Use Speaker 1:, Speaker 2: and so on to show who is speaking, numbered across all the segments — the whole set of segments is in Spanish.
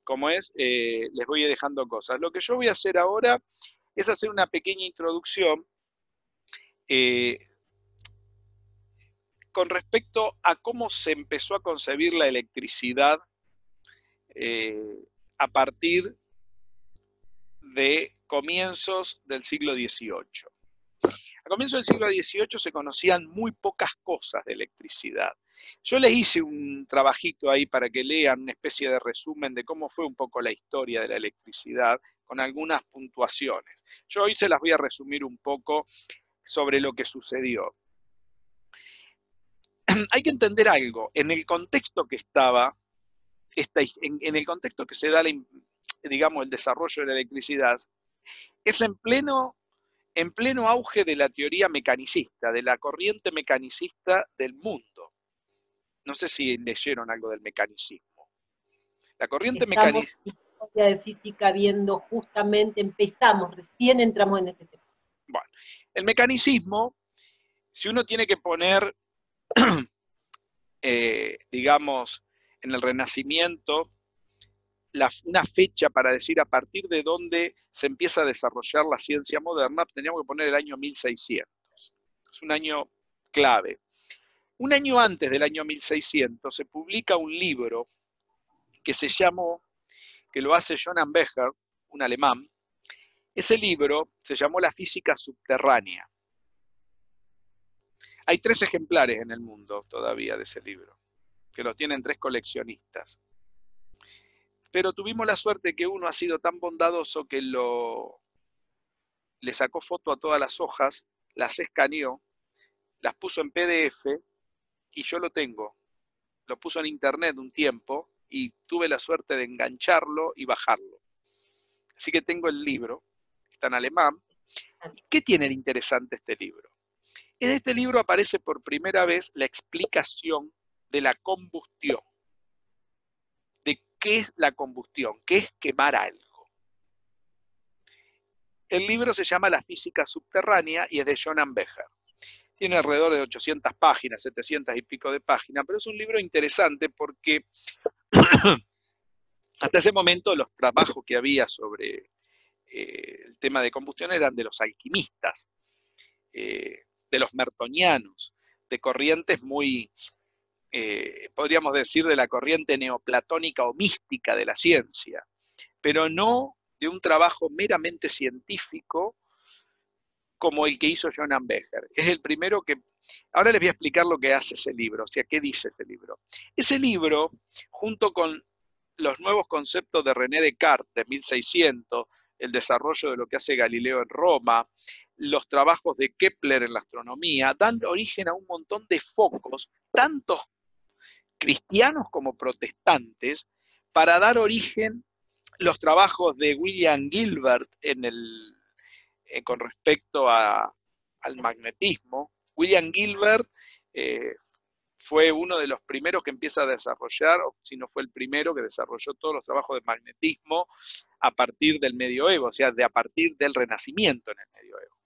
Speaker 1: como es, les voy dejando cosas. Lo que yo voy a hacer ahora es hacer una pequeña introducción eh, con respecto a cómo se empezó a concebir la electricidad a partir de comienzos del siglo XVIII. A comienzos del siglo XVIII se conocían muy pocas cosas de electricidad. Yo les hice un trabajito ahí para que lean una especie de resumen de cómo fue un poco la historia de la electricidad, con algunas puntuaciones. Yo hoy se las voy a resumir un poco sobre lo que sucedió. Hay que entender algo, en el contexto que estaba, en el contexto que se da, digamos, el desarrollo de la electricidad, es en pleno auge de la teoría mecanicista, de la corriente mecanicista del mundo. No sé si leyeron algo del mecanicismo. La corriente
Speaker 2: Estamos
Speaker 1: mecanicista...
Speaker 2: en historia de física viendo justamente, recién entramos en este tema.
Speaker 1: Bueno, el mecanicismo, si uno tiene que poner, digamos, en el Renacimiento, una fecha para decir a partir de dónde se empieza a desarrollar la ciencia moderna, teníamos que poner el año 1600. Es un año clave. Un año antes del año 1600 se publica un libro que se llamó, que lo hace Johann Becher, un alemán. Ese libro se llamó La física subterránea. Hay 3 ejemplares en el mundo todavía de ese libro, que los tienen 3 coleccionistas. Pero tuvimos la suerte que uno ha sido tan bondadoso que le sacó foto a todas las hojas, las escaneó, las puso en PDF y yo lo tengo. Lo puso en internet un tiempo y tuve la suerte de engancharlo y bajarlo. Así que tengo el libro, está en alemán. ¿Qué tiene de interesante este libro? En este libro aparece por primera vez la explicación de la combustión, de qué es la combustión, qué es quemar algo. El libro se llama La física subterránea y es de Johann Becher. Tiene alrededor de 800 páginas, 700 y pico de páginas, pero es un libro interesante porque hasta ese momento los trabajos que había sobre el tema de combustión eran de los alquimistas, de los mertonianos, de corrientes muy, podríamos decir, de la corriente neoplatónica o mística de la ciencia, pero no de un trabajo meramente científico como el que hizo Johann Becher. Es el primero que... Ahora les voy a explicar lo que hace ese libro, o sea, qué dice ese libro. Ese libro, junto con los nuevos conceptos de René Descartes de 1600, el desarrollo de lo que hace Galileo en Roma, los trabajos de Kepler en la astronomía, dan origen a un montón de focos, tantos cristianos como protestantes, para dar origen los trabajos de William Gilbert con respecto al magnetismo. William Gilbert fue uno de los primeros que empieza a desarrollar, o si no fue el primero que desarrolló todos los trabajos de magnetismo a partir del medioevo, o sea, a partir del Renacimiento en el medioevo,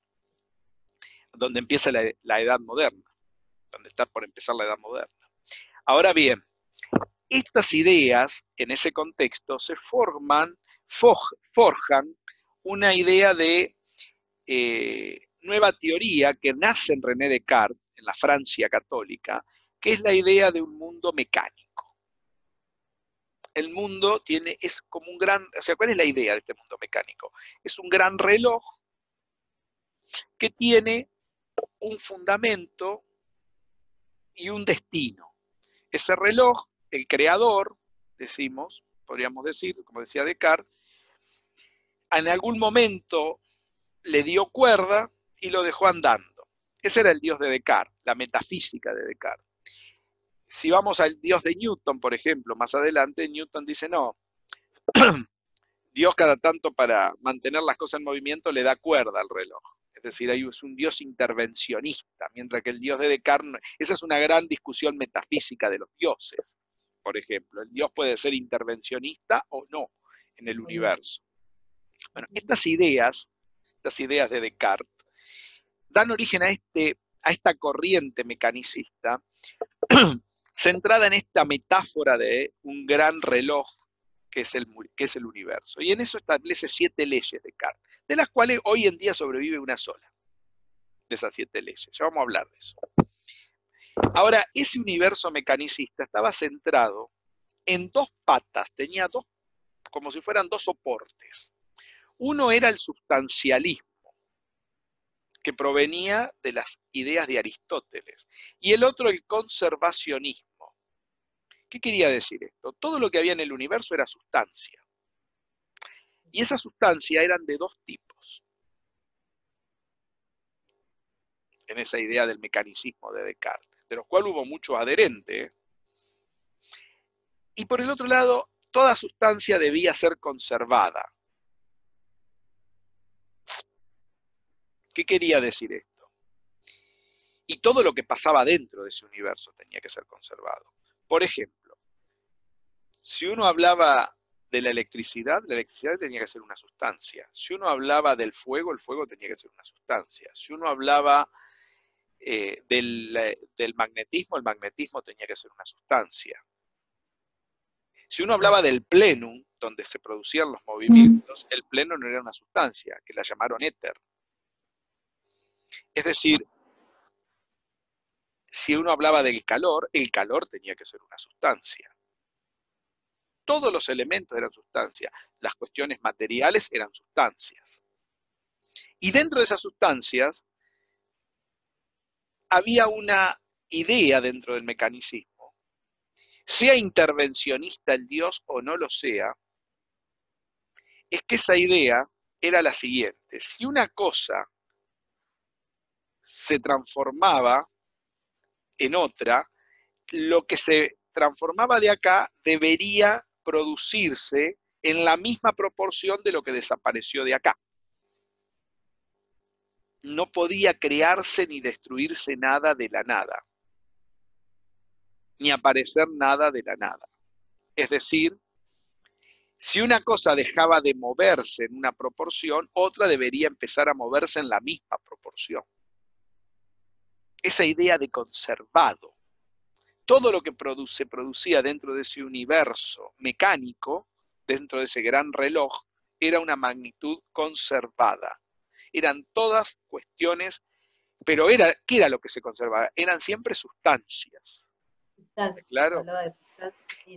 Speaker 1: donde empieza la Edad Moderna, donde está por empezar la Edad Moderna. Ahora bien, estas ideas en ese contexto se forjan una idea de nueva teoría que nace en René Descartes, en la Francia católica, que es la idea de un mundo mecánico. El mundo es como un gran, o sea, ¿cuál es la idea de este mundo mecánico? Es un gran reloj que tiene un fundamento y un destino. Ese reloj, el creador, podríamos decir, como decía Descartes, en algún momento le dio cuerda y lo dejó andando. Ese era el Dios de Descartes, la metafísica de Descartes. Si vamos al Dios de Newton, por ejemplo, más adelante, Newton dice, no, Dios cada tanto para mantener las cosas en movimiento le da cuerda al reloj. Es decir, es un Dios intervencionista, mientras que el Dios de Descartes, esa es una gran discusión metafísica de los dioses, por ejemplo. El Dios puede ser intervencionista o no en el universo. Bueno, estas ideas de Descartes dan origen a esta corriente mecanicista centrada en esta metáfora de un gran reloj que es el universo. Y en eso establece 7 leyes Descartes, de las cuales hoy en día sobrevive una sola, de esas 7 leyes. Ya vamos a hablar de eso. Ahora, ese universo mecanicista estaba centrado en 2 patas, tenía 2, como si fueran 2 soportes. Uno era el substancialismo, que provenía de las ideas de Aristóteles, y el otro el conservacionismo. ¿Qué quería decir esto? Todo lo que había en el universo era sustancia. Y esas sustancias eran de 2 tipos, en esa idea del mecanicismo de Descartes, de los cuales hubo muchos adherentes. Y por el otro lado, toda sustancia debía ser conservada. ¿Qué quería decir esto? Y todo lo que pasaba dentro de ese universo tenía que ser conservado. Por ejemplo, si uno hablaba de la electricidad tenía que ser una sustancia. Si uno hablaba del fuego, el fuego tenía que ser una sustancia. Si uno hablaba del magnetismo, el magnetismo tenía que ser una sustancia. Si uno hablaba del plenum, donde se producían los movimientos, el plenum no era una sustancia, que la llamaron éter. Es decir, si uno hablaba del calor, el calor tenía que ser una sustancia. Todos los elementos eran sustancias, las cuestiones materiales eran sustancias. Y dentro de esas sustancias había una idea dentro del mecanicismo, sea intervencionista el Dios o no lo sea, es que esa idea era la siguiente: si una cosa se transformaba en otra, lo que se transformaba de acá debería producirse en la misma proporción de lo que desapareció de acá. No podía crearse ni destruirse nada de la nada, ni aparecer nada de la nada. Es decir, si una cosa dejaba de moverse en una proporción, otra debería empezar a moverse en la misma proporción. Esa idea de conservado. Todo lo que se producía dentro de ese universo mecánico, dentro de ese gran reloj, era una magnitud conservada. Eran todas cuestiones, pero ¿qué era lo que se conservaba? Eran siempre sustancias. ¿Claro?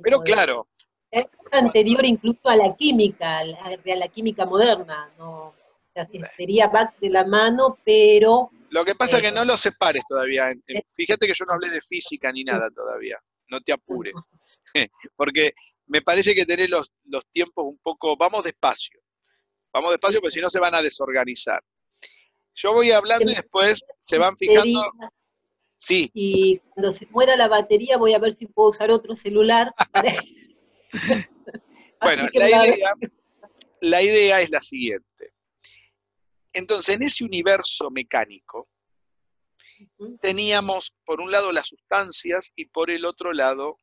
Speaker 1: Pero claro.
Speaker 2: Es anterior incluso a la química, a la química moderna, ¿no? O sea, sería back de la mano, pero...
Speaker 1: Lo que pasa es que no lo separes todavía. Fíjate que yo no hablé de física ni nada todavía. No te apures. Porque me parece que tenés los tiempos un poco... Vamos despacio. Vamos despacio porque si no se van a desorganizar. Yo voy hablando y después se van fijando... Sí.
Speaker 2: Y cuando se muera la batería voy a ver si puedo usar otro celular.
Speaker 1: Bueno, la idea es la siguiente. Entonces, en ese universo mecánico, teníamos por un lado las sustancias y por el otro lado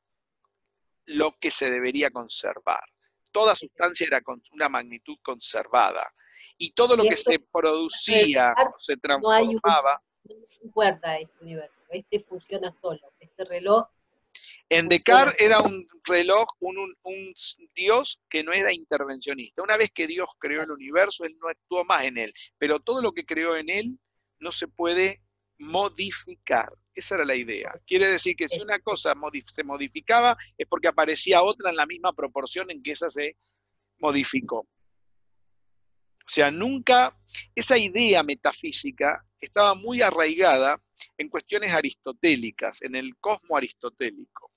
Speaker 1: lo que se debería conservar. Toda sustancia era con una magnitud conservada. Y todo lo que se producía o se transformaba...
Speaker 2: No hay cuerda a este universo. Este funciona solo. Este reloj...
Speaker 1: En Descartes era un reloj, un Dios que no era intervencionista. Una vez que Dios creó el universo, Él no actuó más en él. Pero todo lo que creó en él no se puede modificar. Esa era la idea. Quiere decir que si una cosa se modificaba es porque aparecía otra en la misma proporción en que esa se modificó. O sea, nunca, esa idea metafísica estaba muy arraigada en cuestiones aristotélicas, en el cosmo aristotélico.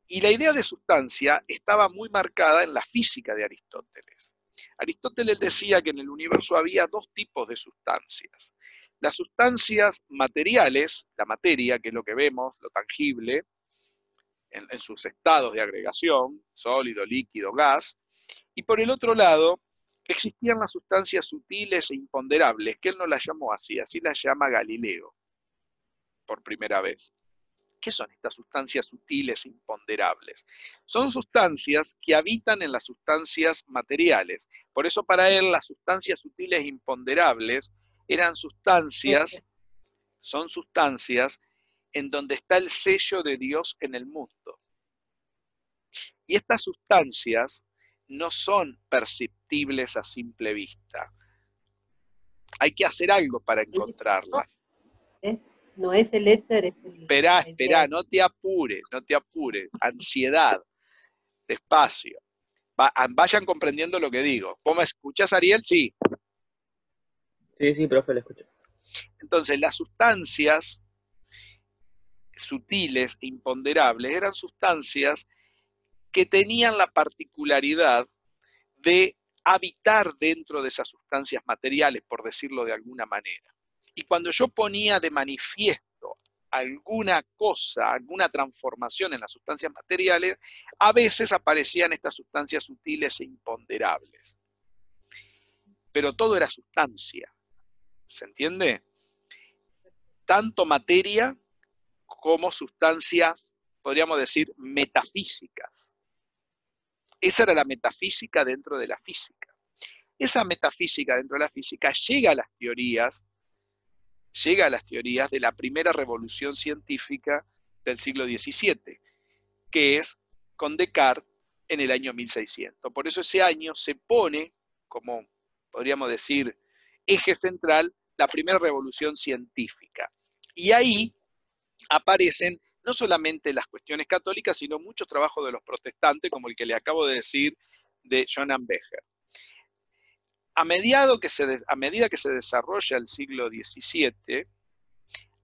Speaker 1: Y la idea de sustancia estaba muy marcada en la física de Aristóteles. Aristóteles decía que en el universo había 2 tipos de sustancias. Las sustancias materiales, la materia, que es lo que vemos, lo tangible, en sus estados de agregación, sólido, líquido, gas. Y por el otro lado, existían las sustancias sutiles e imponderables, que él no las llamó así las llama Galileo, por primera vez. ¿Qué son estas sustancias sutiles e imponderables? Son sustancias que habitan en las sustancias materiales. Por eso para él las sustancias sutiles e imponderables son sustancias en donde está el sello de Dios en el mundo. Y estas sustancias no son perceptibles a simple vista. Hay que hacer algo para encontrarlas.
Speaker 2: No es el éter, es el...
Speaker 1: Esperá, no te apures, ansiedad, despacio. Vayan comprendiendo lo que digo. ¿Vos me escuchás, Ariel? Sí.
Speaker 3: Sí, profe, lo escucho.
Speaker 1: Entonces, las sustancias sutiles e imponderables eran sustancias que tenían la particularidad de habitar dentro de esas sustancias materiales, por decirlo de alguna manera. Y cuando yo ponía de manifiesto alguna cosa, alguna transformación en las sustancias materiales, a veces aparecían estas sustancias sutiles e imponderables. Pero todo era sustancia, ¿se entiende? Tanto materia como sustancias, podríamos decir, metafísicas. Esa era la metafísica dentro de la física. Esa metafísica dentro de la física llega a las teorías de la primera revolución científica del siglo XVII, que es con Descartes en el año 1600. Por eso ese año se pone como, podríamos decir, eje central la primera revolución científica. Y ahí aparecen no solamente las cuestiones católicas, sino muchos trabajos de los protestantes, como el que le acabo de decir de Johann Becher. A medida que se desarrolla el siglo XVII,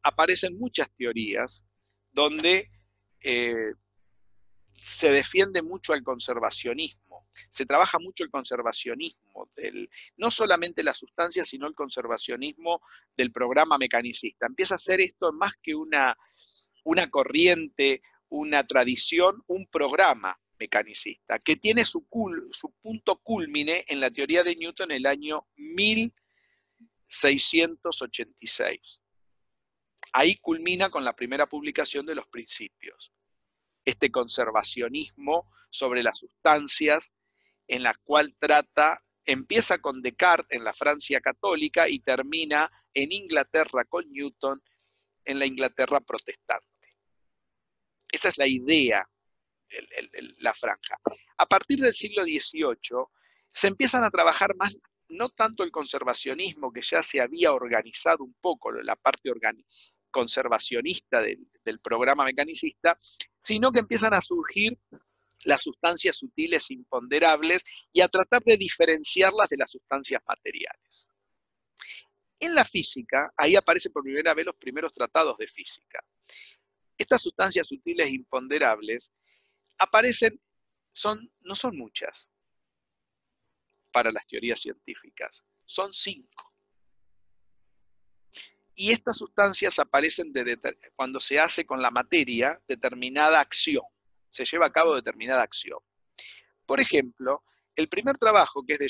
Speaker 1: aparecen muchas teorías donde se defiende mucho el conservacionismo. Se trabaja mucho el conservacionismo, no solamente la sustancia, sino el conservacionismo del programa mecanicista. Empieza a ser esto más que una corriente, una tradición, un programa mecanicista, que tiene su punto cúlmine en la teoría de Newton en el año 1686. Ahí culmina con la primera publicación de los principios. Este conservacionismo sobre las sustancias, en la cual empieza con Descartes en la Francia católica y termina en Inglaterra con Newton en la Inglaterra protestante. Esa es la idea, la franja. A partir del siglo XVIII se empiezan a trabajar más, no tanto el conservacionismo, que ya se había organizado un poco, la parte conservacionista del programa mecanicista, sino que empiezan a surgir las sustancias sutiles imponderables y a tratar de diferenciarlas de las sustancias materiales. En la física, ahí aparecen por primera vez los primeros tratados de física. Estas sustancias sutiles imponderables aparecen, no son muchas para las teorías científicas, son 5. Y estas sustancias aparecen cuando se hace con la materia determinada acción, se lleva a cabo determinada acción. Por ejemplo, el primer trabajo, que es de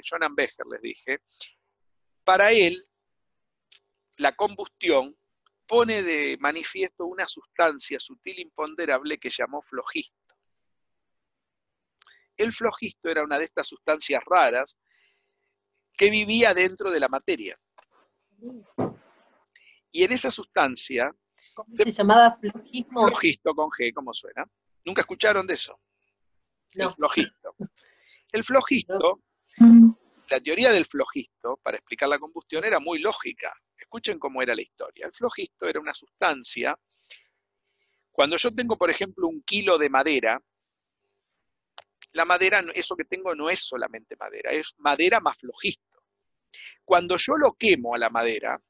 Speaker 1: Johann Becher, les dije, para él la combustión pone de manifiesto una sustancia sutil imponderable que llamó flogisto. El flogisto era una de estas sustancias raras que vivía dentro de la materia. Y en esa sustancia...
Speaker 2: ¿Cómo se llamaba flogismo?
Speaker 1: Flogisto con G, ¿cómo suena? ¿Nunca escucharon de eso?
Speaker 2: No.
Speaker 1: El flogisto. El flogisto, la teoría del flogisto, para explicar la combustión, era muy lógica. Escuchen cómo era la historia. El flogisto era una sustancia... Cuando yo tengo, por ejemplo, 1 kilo de madera, la madera, eso que tengo no es solamente madera, es madera más flogisto. Cuando yo lo quemo a la madera,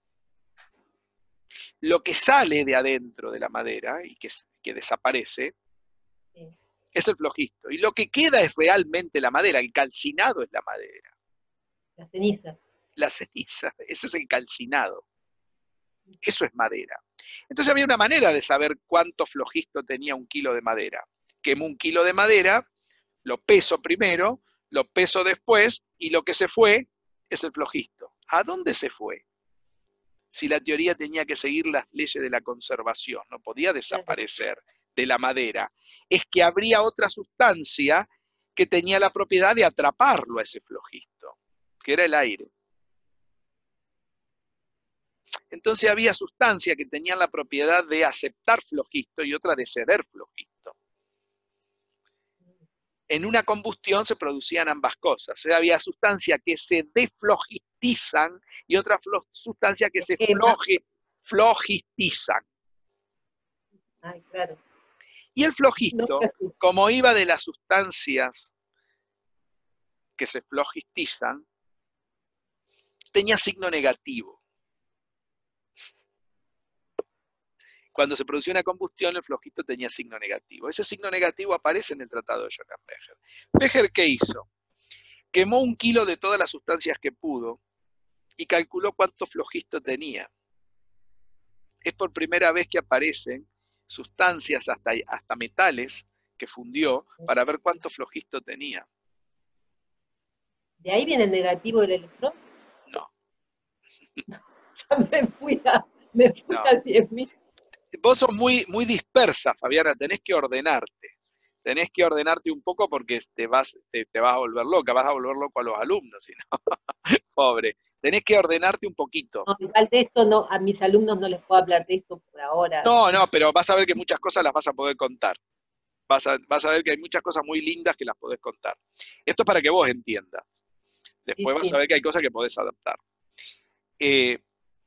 Speaker 1: lo que sale de adentro de la madera y que desaparece, es el flogisto. Y lo que queda es realmente la madera, el calcinado es la madera.
Speaker 2: La ceniza.
Speaker 1: La ceniza, ese es el calcinado. Eso es madera. Entonces había una manera de saber cuánto flogisto tenía 1 kilo de madera. Quemo 1 kilo de madera, lo peso primero, lo peso después, y lo que se fue es el flogisto. ¿A dónde se fue? Si la teoría tenía que seguir las leyes de la conservación, no podía desaparecer de la madera, es que habría otra sustancia que tenía la propiedad de atraparlo a ese flogisto, que era el aire. Entonces había sustancias que tenían la propiedad de aceptar flogisto y otra de ceder flogisto. en una combustión se producían ambas cosas. O sea, había sustancias que se desflogistizan y otras sustancias que se flogistizan.
Speaker 2: Ay, claro.
Speaker 1: Y el flogisto,
Speaker 2: No,
Speaker 1: como iba de las sustancias que se flogistizan, tenía signo negativo. Cuando se producía una combustión, el flogisto tenía signo negativo. Ese signo negativo aparece en el tratado de Johann Becher. Becher, ¿qué hizo? Quemó 1 kilo de todas las sustancias que pudo y calculó cuánto flogisto tenía. Es por primera vez que aparecen sustancias, hasta metales, que fundió para ver cuánto flogisto tenía.
Speaker 2: ¿De ahí viene el negativo del electrón?
Speaker 1: No.
Speaker 2: Ya me fui a 10.000.
Speaker 1: Vos sos muy, muy dispersa, Fabiana, tenés que ordenarte. Tenés que ordenarte un poco porque te vas a volver loca, vas a volver loco a los alumnos, si no. Pobre. Tenés que ordenarte un poquito.
Speaker 2: No, igual de esto no, a mis alumnos no les puedo hablar de esto por ahora.
Speaker 1: No, pero vas a ver que muchas cosas las vas a poder contar. Vas a ver que hay muchas cosas muy lindas que las podés contar. Esto es para que vos entiendas. Después vas a ver que hay cosas que podés adaptar.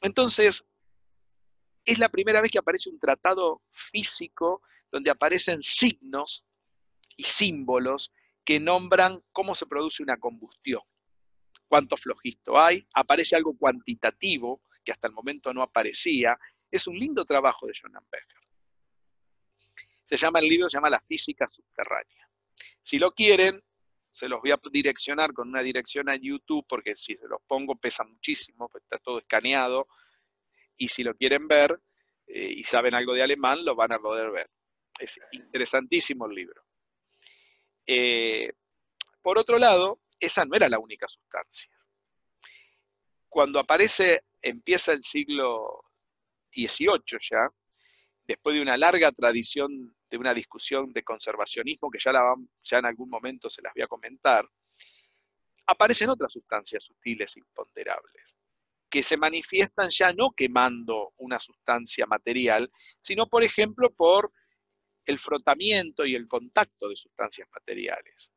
Speaker 1: Entonces, es la primera vez que aparece un tratado físico donde aparecen signos y símbolos que nombran cómo se produce una combustión. Cuánto flogisto hay, aparece algo cuantitativo que hasta el momento no aparecía. Es un lindo trabajo de Johann Becher. El libro se llama La física subterránea. Si lo quieren, se los voy a direccionar con una dirección a YouTube, porque si se los pongo pesa muchísimo, pues está todo escaneado, y si lo quieren ver y saben algo de alemán, lo van a poder ver. Es interesantísimo el libro. Por otro lado, esa no era la única sustancia. Cuando empieza el siglo XVIII ya, después de una larga tradición de una discusión de conservacionismo, que ya en algún momento se las voy a comentar, aparecen otras sustancias sutiles imponderables, que se manifiestan ya no quemando una sustancia material, sino, por ejemplo, por el frotamiento y el contacto de sustancias materiales.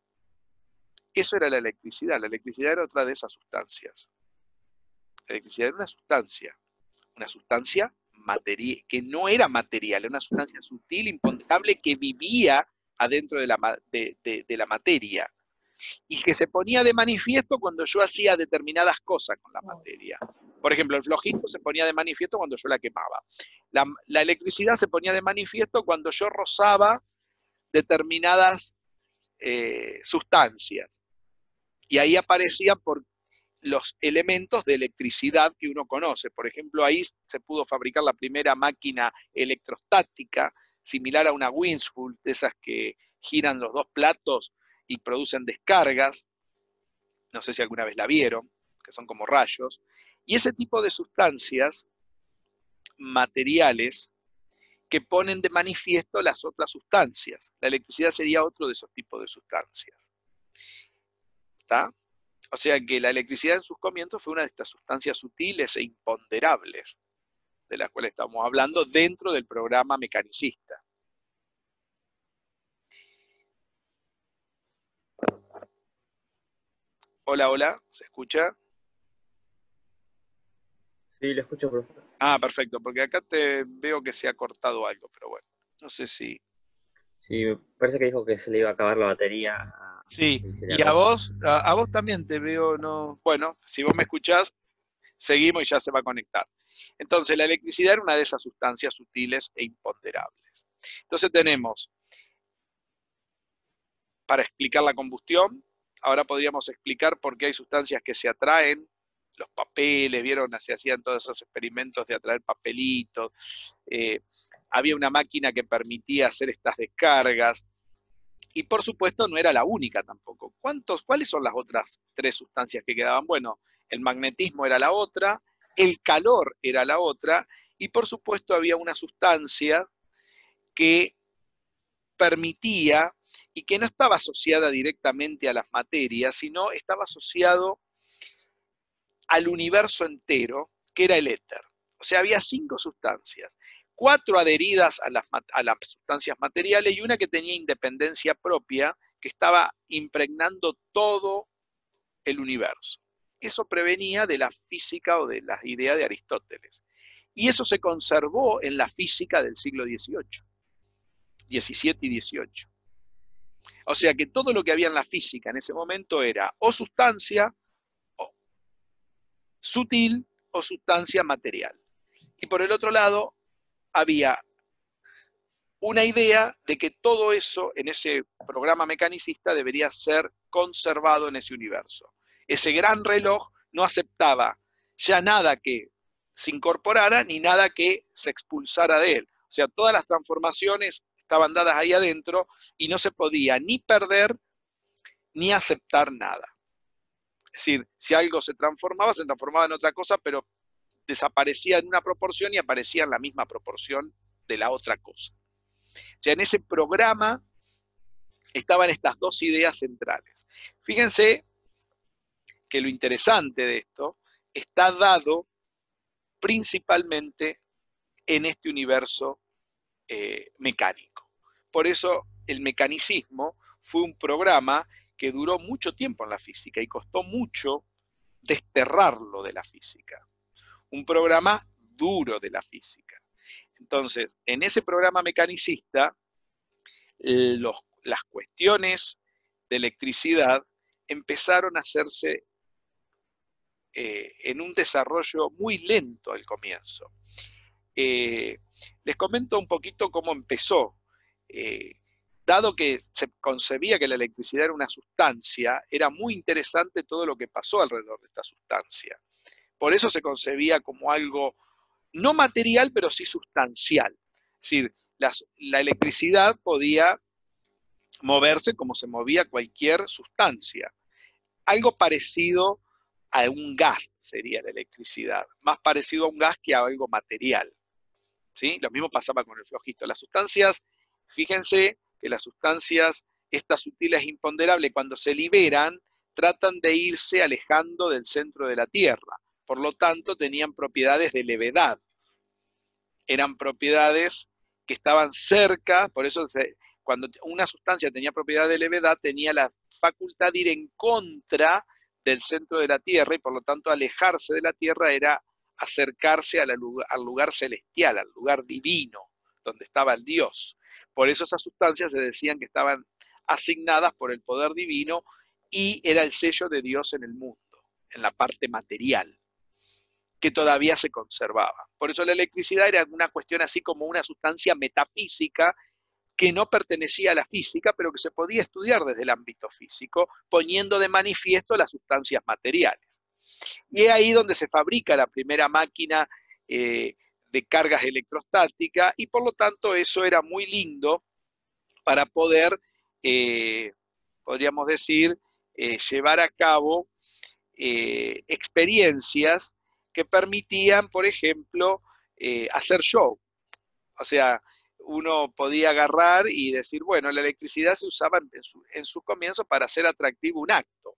Speaker 1: Eso era la electricidad. La electricidad era otra de esas sustancias. La electricidad era una sustancia que no era material, era una sustancia sutil, imponderable, que vivía adentro de la materia y que se ponía de manifiesto cuando yo hacía determinadas cosas con la materia. Por ejemplo, el flogisto se ponía de manifiesto cuando yo la quemaba. La electricidad se ponía de manifiesto cuando yo rozaba determinadas sustancias. Y ahí aparecían por los elementos de electricidad que uno conoce. Por ejemplo, ahí se pudo fabricar la primera máquina electrostática, similar a una Windspule, de esas que giran los dos platos y producen descargas. No sé si alguna vez la vieron, que son como rayos. Y ese tipo de sustancias materiales que ponen de manifiesto las otras sustancias. La electricidad sería otro de esos tipos de sustancias. ¿Está? O sea que la electricidad en sus comienzos fue una de estas sustancias sutiles e imponderables de las cuales estamos hablando dentro del programa mecanicista. Hola, hola, ¿se escucha?
Speaker 3: Sí, lo escucho, profesor.
Speaker 1: Ah, perfecto, porque acá te veo que se ha cortado algo, pero bueno, no sé si...
Speaker 3: Sí, me parece que dijo que se le iba a acabar la batería.
Speaker 1: Sí, y a vos también te veo, no... Bueno, si vos me escuchás, seguimos y ya se va a conectar. Entonces, la electricidad era una de esas sustancias sutiles e imponderables. Entonces tenemos, para explicar la combustión, ahora podríamos explicar por qué hay sustancias que se atraen, los papeles, vieron, se hacían todos esos experimentos de atraer papelitos, había una máquina que permitía hacer estas descargas, y por supuesto no era la única tampoco. ¿Cuáles son las otras 3 sustancias que quedaban? Bueno, el magnetismo era la otra, el calor era la otra, y por supuesto había una sustancia que permitía y que no estaba asociada directamente a las materias, sino estaba asociado al universo entero, que era el éter. O sea, había 5 sustancias, 4 adheridas a las sustancias materiales y una que tenía independencia propia, que estaba impregnando todo el universo. Eso prevenía de la física o de las ideas de Aristóteles. Y eso se conservó en la física del siglo XVIII, XVII y XVIII. O sea que todo lo que había en la física en ese momento era o sustancia o sutil o sustancia material. Y por el otro lado, había una idea de que todo eso en ese programa mecanicista debería ser conservado en ese universo. Ese gran reloj no aceptaba ya nada que se incorporara ni nada que se expulsara de él. O sea, todas las transformaciones estaban dadas ahí adentro y no se podía ni perder ni aceptar nada. Es decir, si algo se transformaba en otra cosa, pero desaparecía en una proporción y aparecía en la misma proporción de la otra cosa. O sea, en ese programa estaban estas dos ideas centrales. Fíjense que lo interesante de esto está dado principalmente en este universo mecánico. Por eso el mecanicismo fue un programa que duró mucho tiempo en la física y costó mucho desterrarlo de la física. Un programa duro de la física. Entonces, en ese programa mecanicista, las cuestiones de electricidad empezaron a hacerse en un desarrollo muy lento al comienzo. Les comento un poquito cómo empezó. Dado que se concebía que la electricidad era una sustancia, era muy interesante todo lo que pasó alrededor de esta sustancia. Por eso se concebía como algo no material, pero sí sustancial. Es decir, la electricidad podía moverse como se movía cualquier sustancia. Algo parecido a un gas sería la electricidad, más parecido a un gas que a algo material. ¿Sí? Lo mismo pasaba con el flojito. Las sustancias, fíjense que las sustancias, estas sutiles e imponderables, cuando se liberan, tratan de irse alejando del centro de la Tierra. Por lo tanto, tenían propiedades de levedad. Eran propiedades que estaban cerca, por eso cuando una sustancia tenía propiedad de levedad, tenía la facultad de ir en contra del centro de la Tierra y por lo tanto alejarse de la Tierra era acercarse al lugar celestial, al lugar divino, donde estaba el Dios. Por eso esas sustancias se decían que estaban asignadas por el poder divino y era el sello de Dios en el mundo, en la parte material, que todavía se conservaba. Por eso la electricidad era una cuestión así como una sustancia metafísica que no pertenecía a la física, pero que se podía estudiar desde el ámbito físico, poniendo de manifiesto las sustancias materiales. Y es ahí donde se fabrica la primera máquina de cargas electrostáticas, y por lo tanto eso era muy lindo para poder, podríamos decir, llevar a cabo experiencias que permitían, por ejemplo, hacer show. O sea, uno podía agarrar y decir, bueno, la electricidad se usaba en su comienzo para hacer atractivo un acto,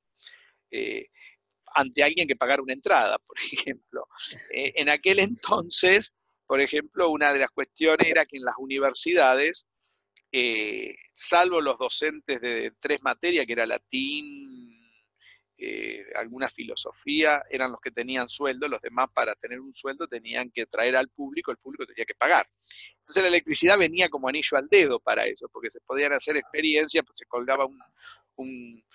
Speaker 1: ante alguien que pagara una entrada, por ejemplo. En aquel entonces, por ejemplo, una de las cuestiones era que en las universidades, salvo los docentes de 3 materias, que era latín, alguna filosofía, eran los que tenían sueldo, los demás para tener un sueldo tenían que traer al público, el público tenía que pagar. Entonces la electricidad venía como anillo al dedo para eso, porque se podían hacer experiencias, pues se colgaba un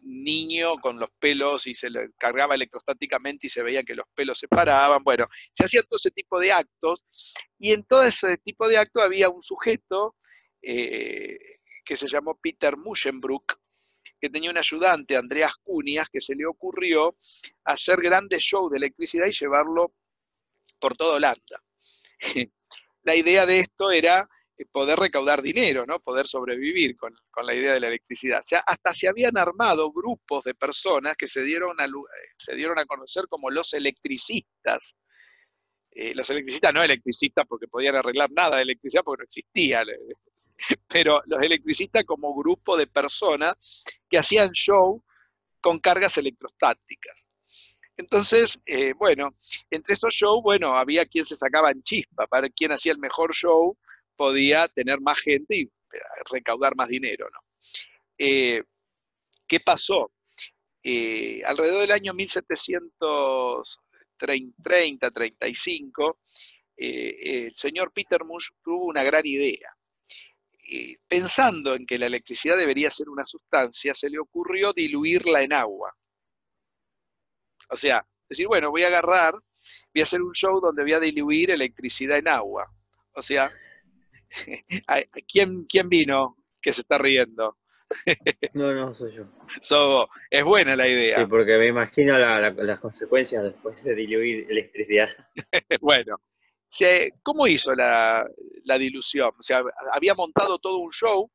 Speaker 1: niño con los pelos y se le cargaba electrostáticamente y se veía que los pelos se paraban. Bueno, se hacían todo ese tipo de actos, y en todo ese tipo de actos había un sujeto que se llamó Peter Muschenbroek, que tenía un ayudante, Andreas Cunias, que se le ocurrió hacer grandes shows de electricidad y llevarlo por toda Holanda. La idea de esto era poder recaudar dinero, ¿no? Poder sobrevivir con la idea de la electricidad. O sea, hasta se habían armado grupos de personas que se dieron a conocer como los electricistas. Los electricistas no electricistas porque podían arreglar nada de electricidad porque no existía, pero los electricistas como grupo de personas que hacían show con cargas electrostáticas. Entonces, bueno, entre estos shows, bueno, había quien se sacaba en chispa, para quien hacía el mejor show podía tener más gente y recaudar más dinero, ¿no? ¿Qué pasó? Alrededor del año 1730-35, el señor Petermush tuvo una gran idea. Pensando en que la electricidad debería ser una sustancia, se le ocurrió diluirla en agua. O sea, decir, bueno, voy a hacer un show donde voy a diluir electricidad en agua. O sea, ¿quién vino que se está riendo?
Speaker 3: No, no, soy yo.
Speaker 1: Es buena la
Speaker 3: Sí,
Speaker 1: idea.
Speaker 3: porque me imagino las consecuencias después de diluir electricidad.
Speaker 1: Bueno, ¿cómo hizo la dilución? O sea, había montado todo un show,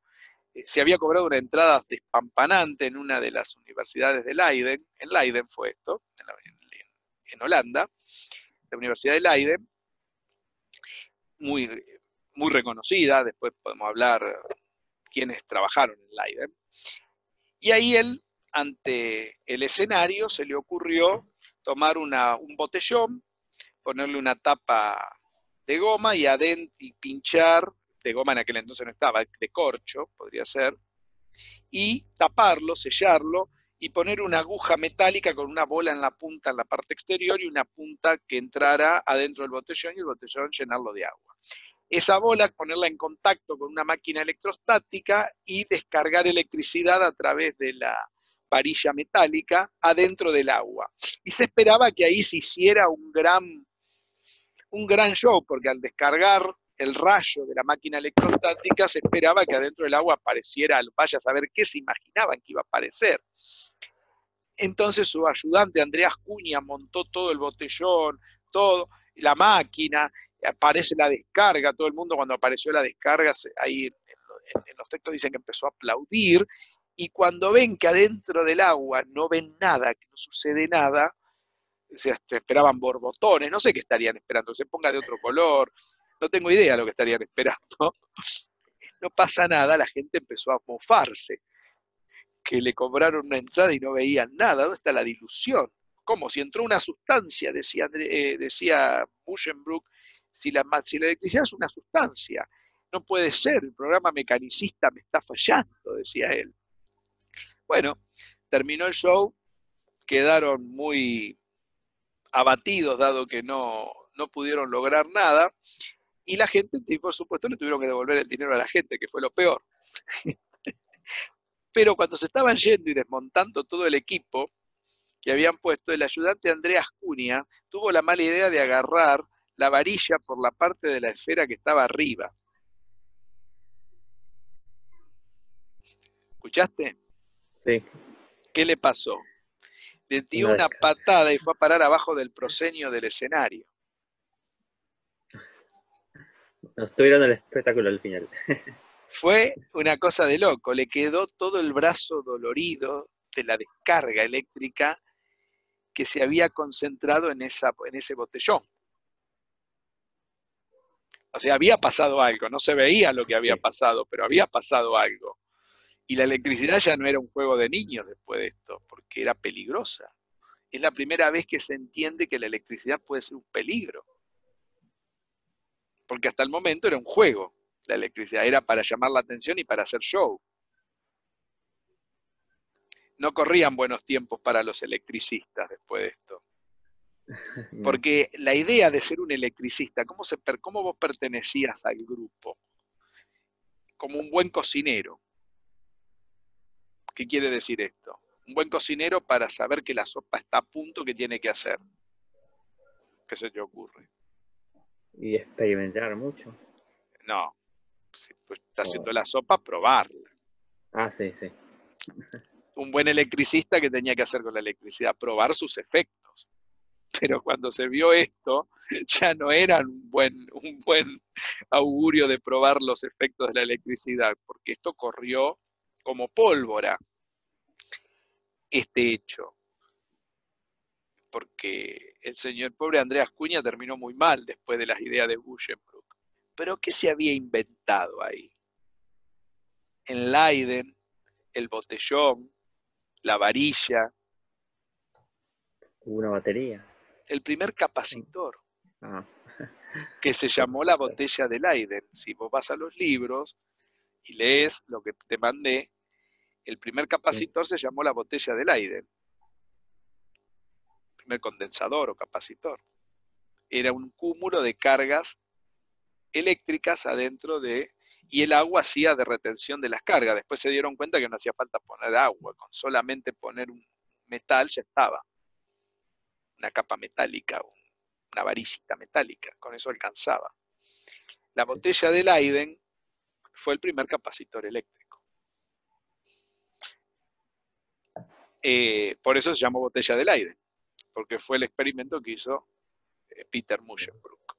Speaker 1: se había cobrado una entrada despampanante en una de las universidades de Leiden, en Leiden fue esto, en Holanda, la Universidad de Leiden, muy, muy reconocida, después podemos hablar quienes trabajaron en Leiden. Y ahí él, ante el escenario, se le ocurrió tomar un botellón, ponerle una tapa de goma y pinchar, de goma en aquel entonces no estaba, de corcho podría ser, y taparlo, sellarlo, y poner una aguja metálica con una bola en la punta, en la parte exterior, y una punta que entrara adentro del botellón, y el botellón llenarlo de agua. Esa bola, ponerla en contacto con una máquina electrostática y descargar electricidad a través de la varilla metálica adentro del agua. Y se esperaba que ahí se hiciera un gran show, porque al descargar el rayo de la máquina electrostática se esperaba que adentro del agua apareciera, vaya a saber qué se imaginaban que iba a aparecer. Entonces su ayudante Andreas Cunha montó todo el botellón, todo, la máquina, aparece la descarga, todo el mundo cuando apareció la descarga, ahí en los textos dicen que empezó a aplaudir, y cuando ven que adentro del agua no ven nada, que no sucede nada, se esperaban borbotones, no sé qué estarían esperando, que se ponga de otro color, no tengo idea de lo que estarían esperando. No pasa nada, la gente empezó a mofarse, que le cobraron una entrada y no veían nada. ¿Dónde está la dilución? ¿Cómo? Si entró una sustancia, decía Buschenbroek, si la electricidad es una sustancia, no puede ser, el programa mecanicista me está fallando, decía él. Bueno, terminó el show, quedaron muy abatidos dado que no pudieron lograr nada, y la gente, y por supuesto, le tuvieron que devolver el dinero a la gente, que fue lo peor. Pero cuando se estaban yendo y desmontando todo el equipo que habían puesto, el ayudante Andreas Cunha tuvo la mala idea de agarrar la varilla por la parte de la esfera que estaba arriba. ¿Escuchaste?
Speaker 3: Sí.
Speaker 1: ¿Qué le pasó? Le dio una patada y fue a parar abajo del proscenio del escenario.
Speaker 3: Nos tuvieron el espectáculo al final.
Speaker 1: Fue una cosa de loco, le quedó todo el brazo dolorido de la descarga eléctrica que se había concentrado en ese botellón. O sea, había pasado algo, no se veía lo que había pasado, pero había pasado algo. Y la electricidad ya no era un juego de niños después de esto, porque era peligrosa. Es la primera vez que se entiende que la electricidad puede ser un peligro. Porque hasta el momento era un juego. La electricidad era para llamar la atención y para hacer show. No corrían buenos tiempos para los electricistas después de esto. Porque la idea de ser un electricista, ¿cómo vos pertenecías al grupo? Como un buen cocinero. ¿Qué quiere decir esto? Un buen cocinero para saber que la sopa está a punto, ¿qué tiene que hacer? ¿Qué se te ocurre?
Speaker 3: Y experimentar mucho.
Speaker 1: No, si pues está haciendo la sopa, probarla.
Speaker 3: Ah, sí, sí.
Speaker 1: Un buen electricista, ¿qué tenía que hacer con la electricidad? Probar sus efectos. Pero cuando se vio esto, ya no era un buen augurio de probar los efectos de la electricidad, porque esto corrió como pólvora, este hecho. Porque el pobre Andreas Cunha terminó muy mal después de las ideas de Buschenbroek. Pero ¿qué se había inventado ahí? En Leiden, el botellón, la varilla.
Speaker 3: Una batería.
Speaker 1: El primer capacitor, que se
Speaker 3: Por
Speaker 1: llamó la botella de Leiden. Si vos vas a los libros y lees lo que te mandé, El primer capacitor se llamó la botella de Leyden. El primer condensador o capacitor. Era un cúmulo de cargas eléctricas adentro de... Y el agua hacía de retención de las cargas. Después se dieron cuenta que no hacía falta poner agua. Con solamente poner un metal ya estaba. Una capa metálica, una varillita metálica. Con eso alcanzaba. La botella de Leyden fue el primer capacitor eléctrico. Por eso se llamó botella de Leyden. Porque fue el experimento que hizo Peter Muhlenbrook.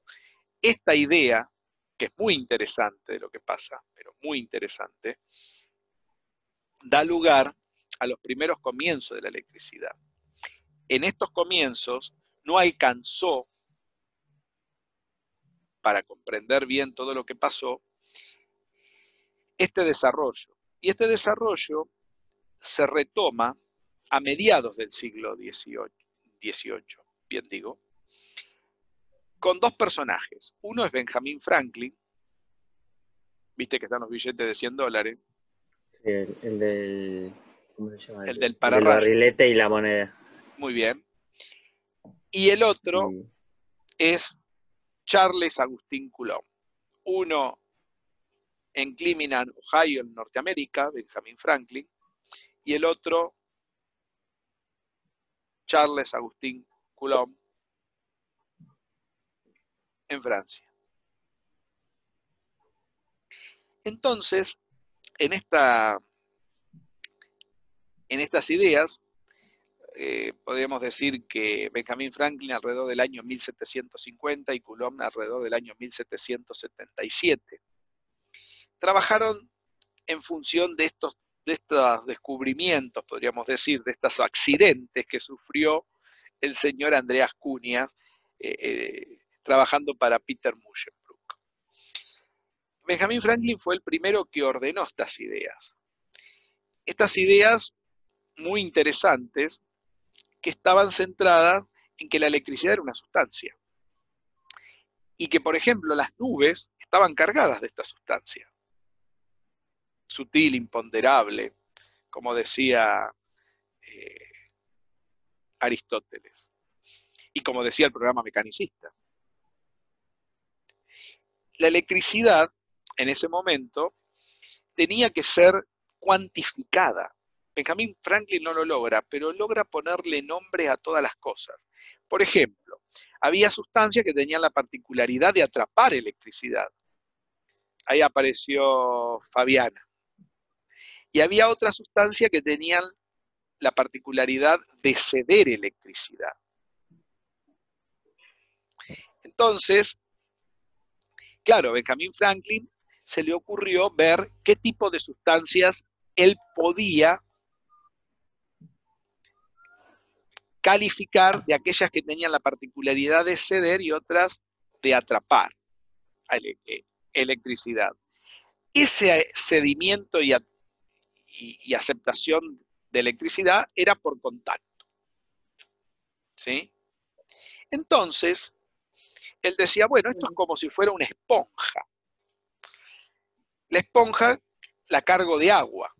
Speaker 1: Esta idea, que es muy interesante de lo que pasa, pero muy interesante, da lugar a los primeros comienzos de la electricidad. En estos comienzos no alcanzó, para comprender bien todo lo que pasó, este desarrollo. Y este desarrollo se retoma a mediados del siglo XVIII, bien digo, con dos personajes. Uno es Benjamin Franklin, viste que están los billetes de $100.
Speaker 3: Sí, el del... ¿Cómo se llama?
Speaker 1: El del
Speaker 3: El
Speaker 1: pararrayo.
Speaker 3: barrilete y la moneda.
Speaker 1: Muy bien. Y el otro
Speaker 3: Sí.
Speaker 1: es Charles Agustín Coulomb. Uno en Cleveland, Ohio, en Norteamérica, Benjamin Franklin, y el otro, Charles Agustín Coulomb, en Francia. Entonces, en estas ideas, podríamos decir que Benjamin Franklin alrededor del año 1750 y Coulomb alrededor del año 1777. Trabajaron en función de estos descubrimientos, podríamos decir, de estos accidentes que sufrió el señor Andreas Cunias, trabajando para Peter Muhlenbrook. Benjamin Franklin fue el primero que ordenó estas ideas. Estas ideas muy interesantes que estaban centradas en que la electricidad era una sustancia. Y que, por ejemplo, las nubes estaban cargadas de esta sustancia. Sutil, imponderable, como decía Aristóteles. Y como decía el programa mecanicista. La electricidad, en ese momento, tenía que ser cuantificada. Benjamin Franklin no lo logra, pero logra ponerle nombre a todas las cosas. Por ejemplo, había sustancias que tenían la particularidad de atrapar electricidad. Ahí apareció Fabiana. Y había otras sustancias que tenían la particularidad de ceder electricidad. Entonces, claro, Benjamin Franklin se le ocurrió ver qué tipo de sustancias él podía calificar de aquellas que tenían la particularidad de ceder y otras de atrapar electricidad. Ese cedimiento y aceptación de electricidad era por contacto. ¿Sí? Entonces, él decía, bueno, esto es como si fuera una esponja. La esponja la cargo de agua.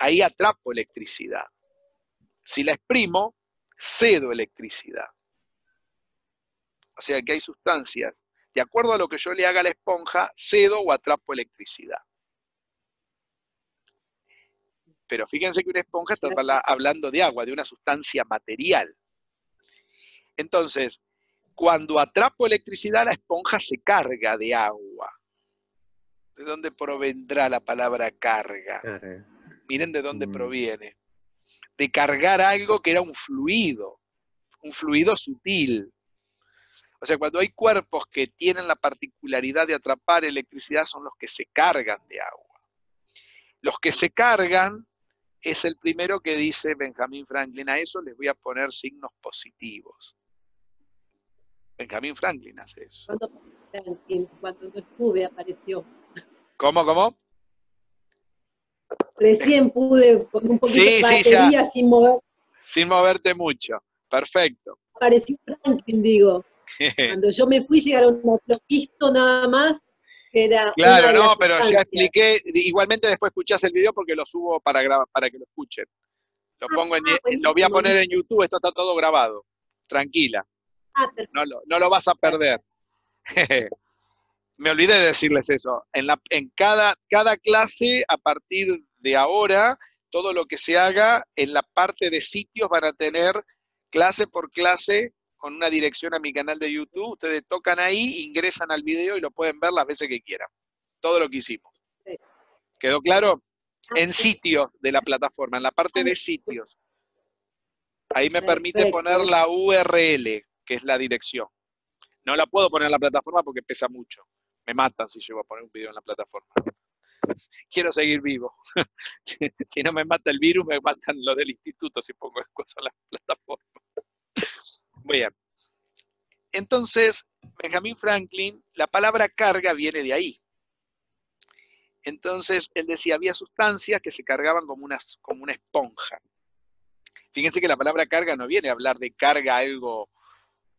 Speaker 1: Ahí atrapo electricidad. Si la exprimo, cedo electricidad. O sea que hay sustancias, de acuerdo a lo que yo le haga a la esponja, cedo o atrapo electricidad. Pero fíjense que una esponja está hablando de agua, de una sustancia material. Entonces, cuando atrapo electricidad, la esponja se carga de agua. ¿De dónde provendrá la palabra carga? Miren de dónde proviene. De cargar algo que era un fluido sutil. O sea, cuando hay cuerpos que tienen la particularidad de atrapar electricidad, son los que se cargan de agua. Los que se cargan es el primero que dice Benjamin Franklin. A eso les voy a poner signos positivos. Benjamin Franklin hace eso.
Speaker 2: Cuando no estuve, apareció.
Speaker 1: ¿Cómo?
Speaker 2: Recién pude con un poquito de batería
Speaker 1: ya.
Speaker 2: sin mover.
Speaker 1: Sin moverte mucho. Perfecto.
Speaker 2: Apareció Franklin, digo. Cuando yo me fui llegaron unos floquitos nada más Era una
Speaker 1: Claro,
Speaker 2: de
Speaker 1: no,
Speaker 2: las
Speaker 1: pero ya
Speaker 2: sustancias.
Speaker 1: expliqué, igualmente después escuchás el video porque lo subo para grabar, para que lo escuchen. Lo pongo lo voy a
Speaker 2: Buenísimo,
Speaker 1: poner en
Speaker 2: listo.
Speaker 1: YouTube, esto está todo grabado. Tranquila,
Speaker 2: Perfecto.
Speaker 1: no lo vas a perder. Me olvidé de decirles eso. En cada clase, a partir de ahora, todo lo que se haga en la parte de sitios van a tener clase por clase con una dirección a mi canal de YouTube. Ustedes tocan ahí, ingresan al video y lo pueden ver las veces que quieran. Todo lo que hicimos. ¿Quedó claro? En sitios de la plataforma, en la parte de sitios. Ahí me permite poner
Speaker 2: Perfecto.
Speaker 1: la URL, que es la dirección. No la puedo poner en la plataforma porque pesa mucho. Me matan si llego a poner un video en la plataforma. Quiero seguir vivo. Si no me mata el virus, me matan los del instituto si pongo cosas en la plataforma. Bien. Entonces, Benjamin Franklin, la palabra carga viene de ahí. Entonces, él decía, había sustancias que se cargaban como una esponja. Fíjense que la palabra carga no viene a hablar de carga algo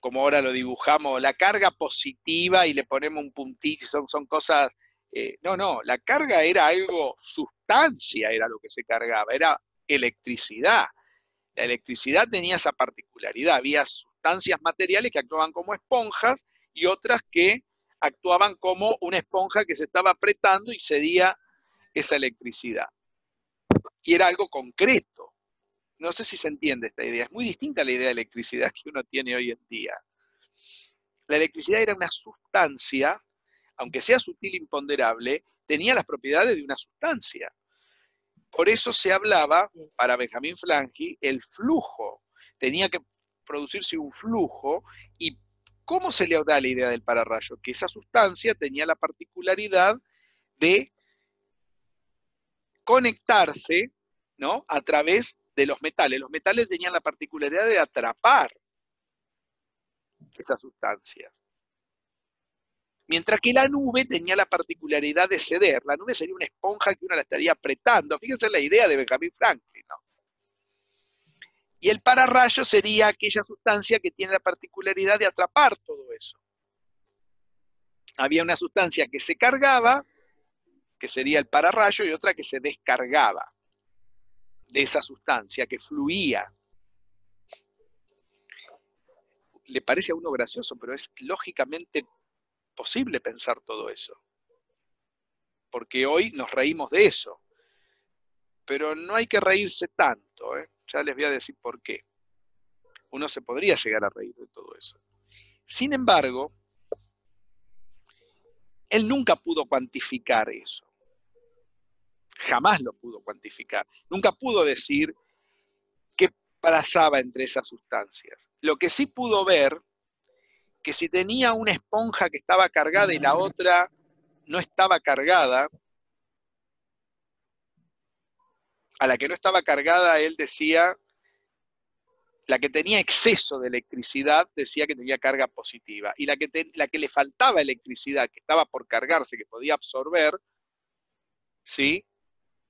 Speaker 1: como ahora lo dibujamos, la carga positiva y le ponemos un puntito, son cosas... no, la carga era algo, sustancia era lo que se cargaba, era electricidad. La electricidad tenía esa particularidad, había sustancias materiales que actuaban como esponjas y otras que actuaban como una esponja que se estaba apretando y cedía esa electricidad. Y era algo concreto. No sé si se entiende esta idea. Es muy distinta a la idea de electricidad que uno tiene hoy en día. La electricidad era una sustancia, aunque sea sutil e imponderable, tenía las propiedades de una sustancia. Por eso se hablaba, para Benjamin Franklin, el flujo. Tenía que producirse un flujo. ¿Y cómo se le da la idea del pararrayo? Que esa sustancia tenía la particularidad de conectarse, ¿no?, a través de los metales. Los metales tenían la particularidad de atrapar esa sustancia. Mientras que la nube tenía la particularidad de ceder. La nube sería una esponja que uno la estaría apretando. Fíjense la idea de Benjamin Franklin, ¿no? Y el pararrayo sería aquella sustancia que tiene la particularidad de atrapar todo eso. Había una sustancia que se cargaba, que sería el pararrayo, y otra que se descargaba de esa sustancia, que fluía. Le parece a uno gracioso, pero es lógicamente posible pensar todo eso. Porque hoy nos reímos de eso. Pero no hay que reírse tanto, ¿eh? Ya les voy a decir por qué. Uno se podría llegar a reír de todo eso. Sin embargo, él nunca pudo cuantificar eso. Jamás lo pudo cuantificar. Nunca pudo decir qué pasaba entre esas sustancias. Lo que sí pudo ver, que si tenía una esponja que estaba cargada y la otra no estaba cargada, a la que no estaba cargada él decía, la que tenía exceso de electricidad decía que tenía carga positiva. Y la que le faltaba electricidad, que estaba por cargarse, que podía absorber, ¿sí?,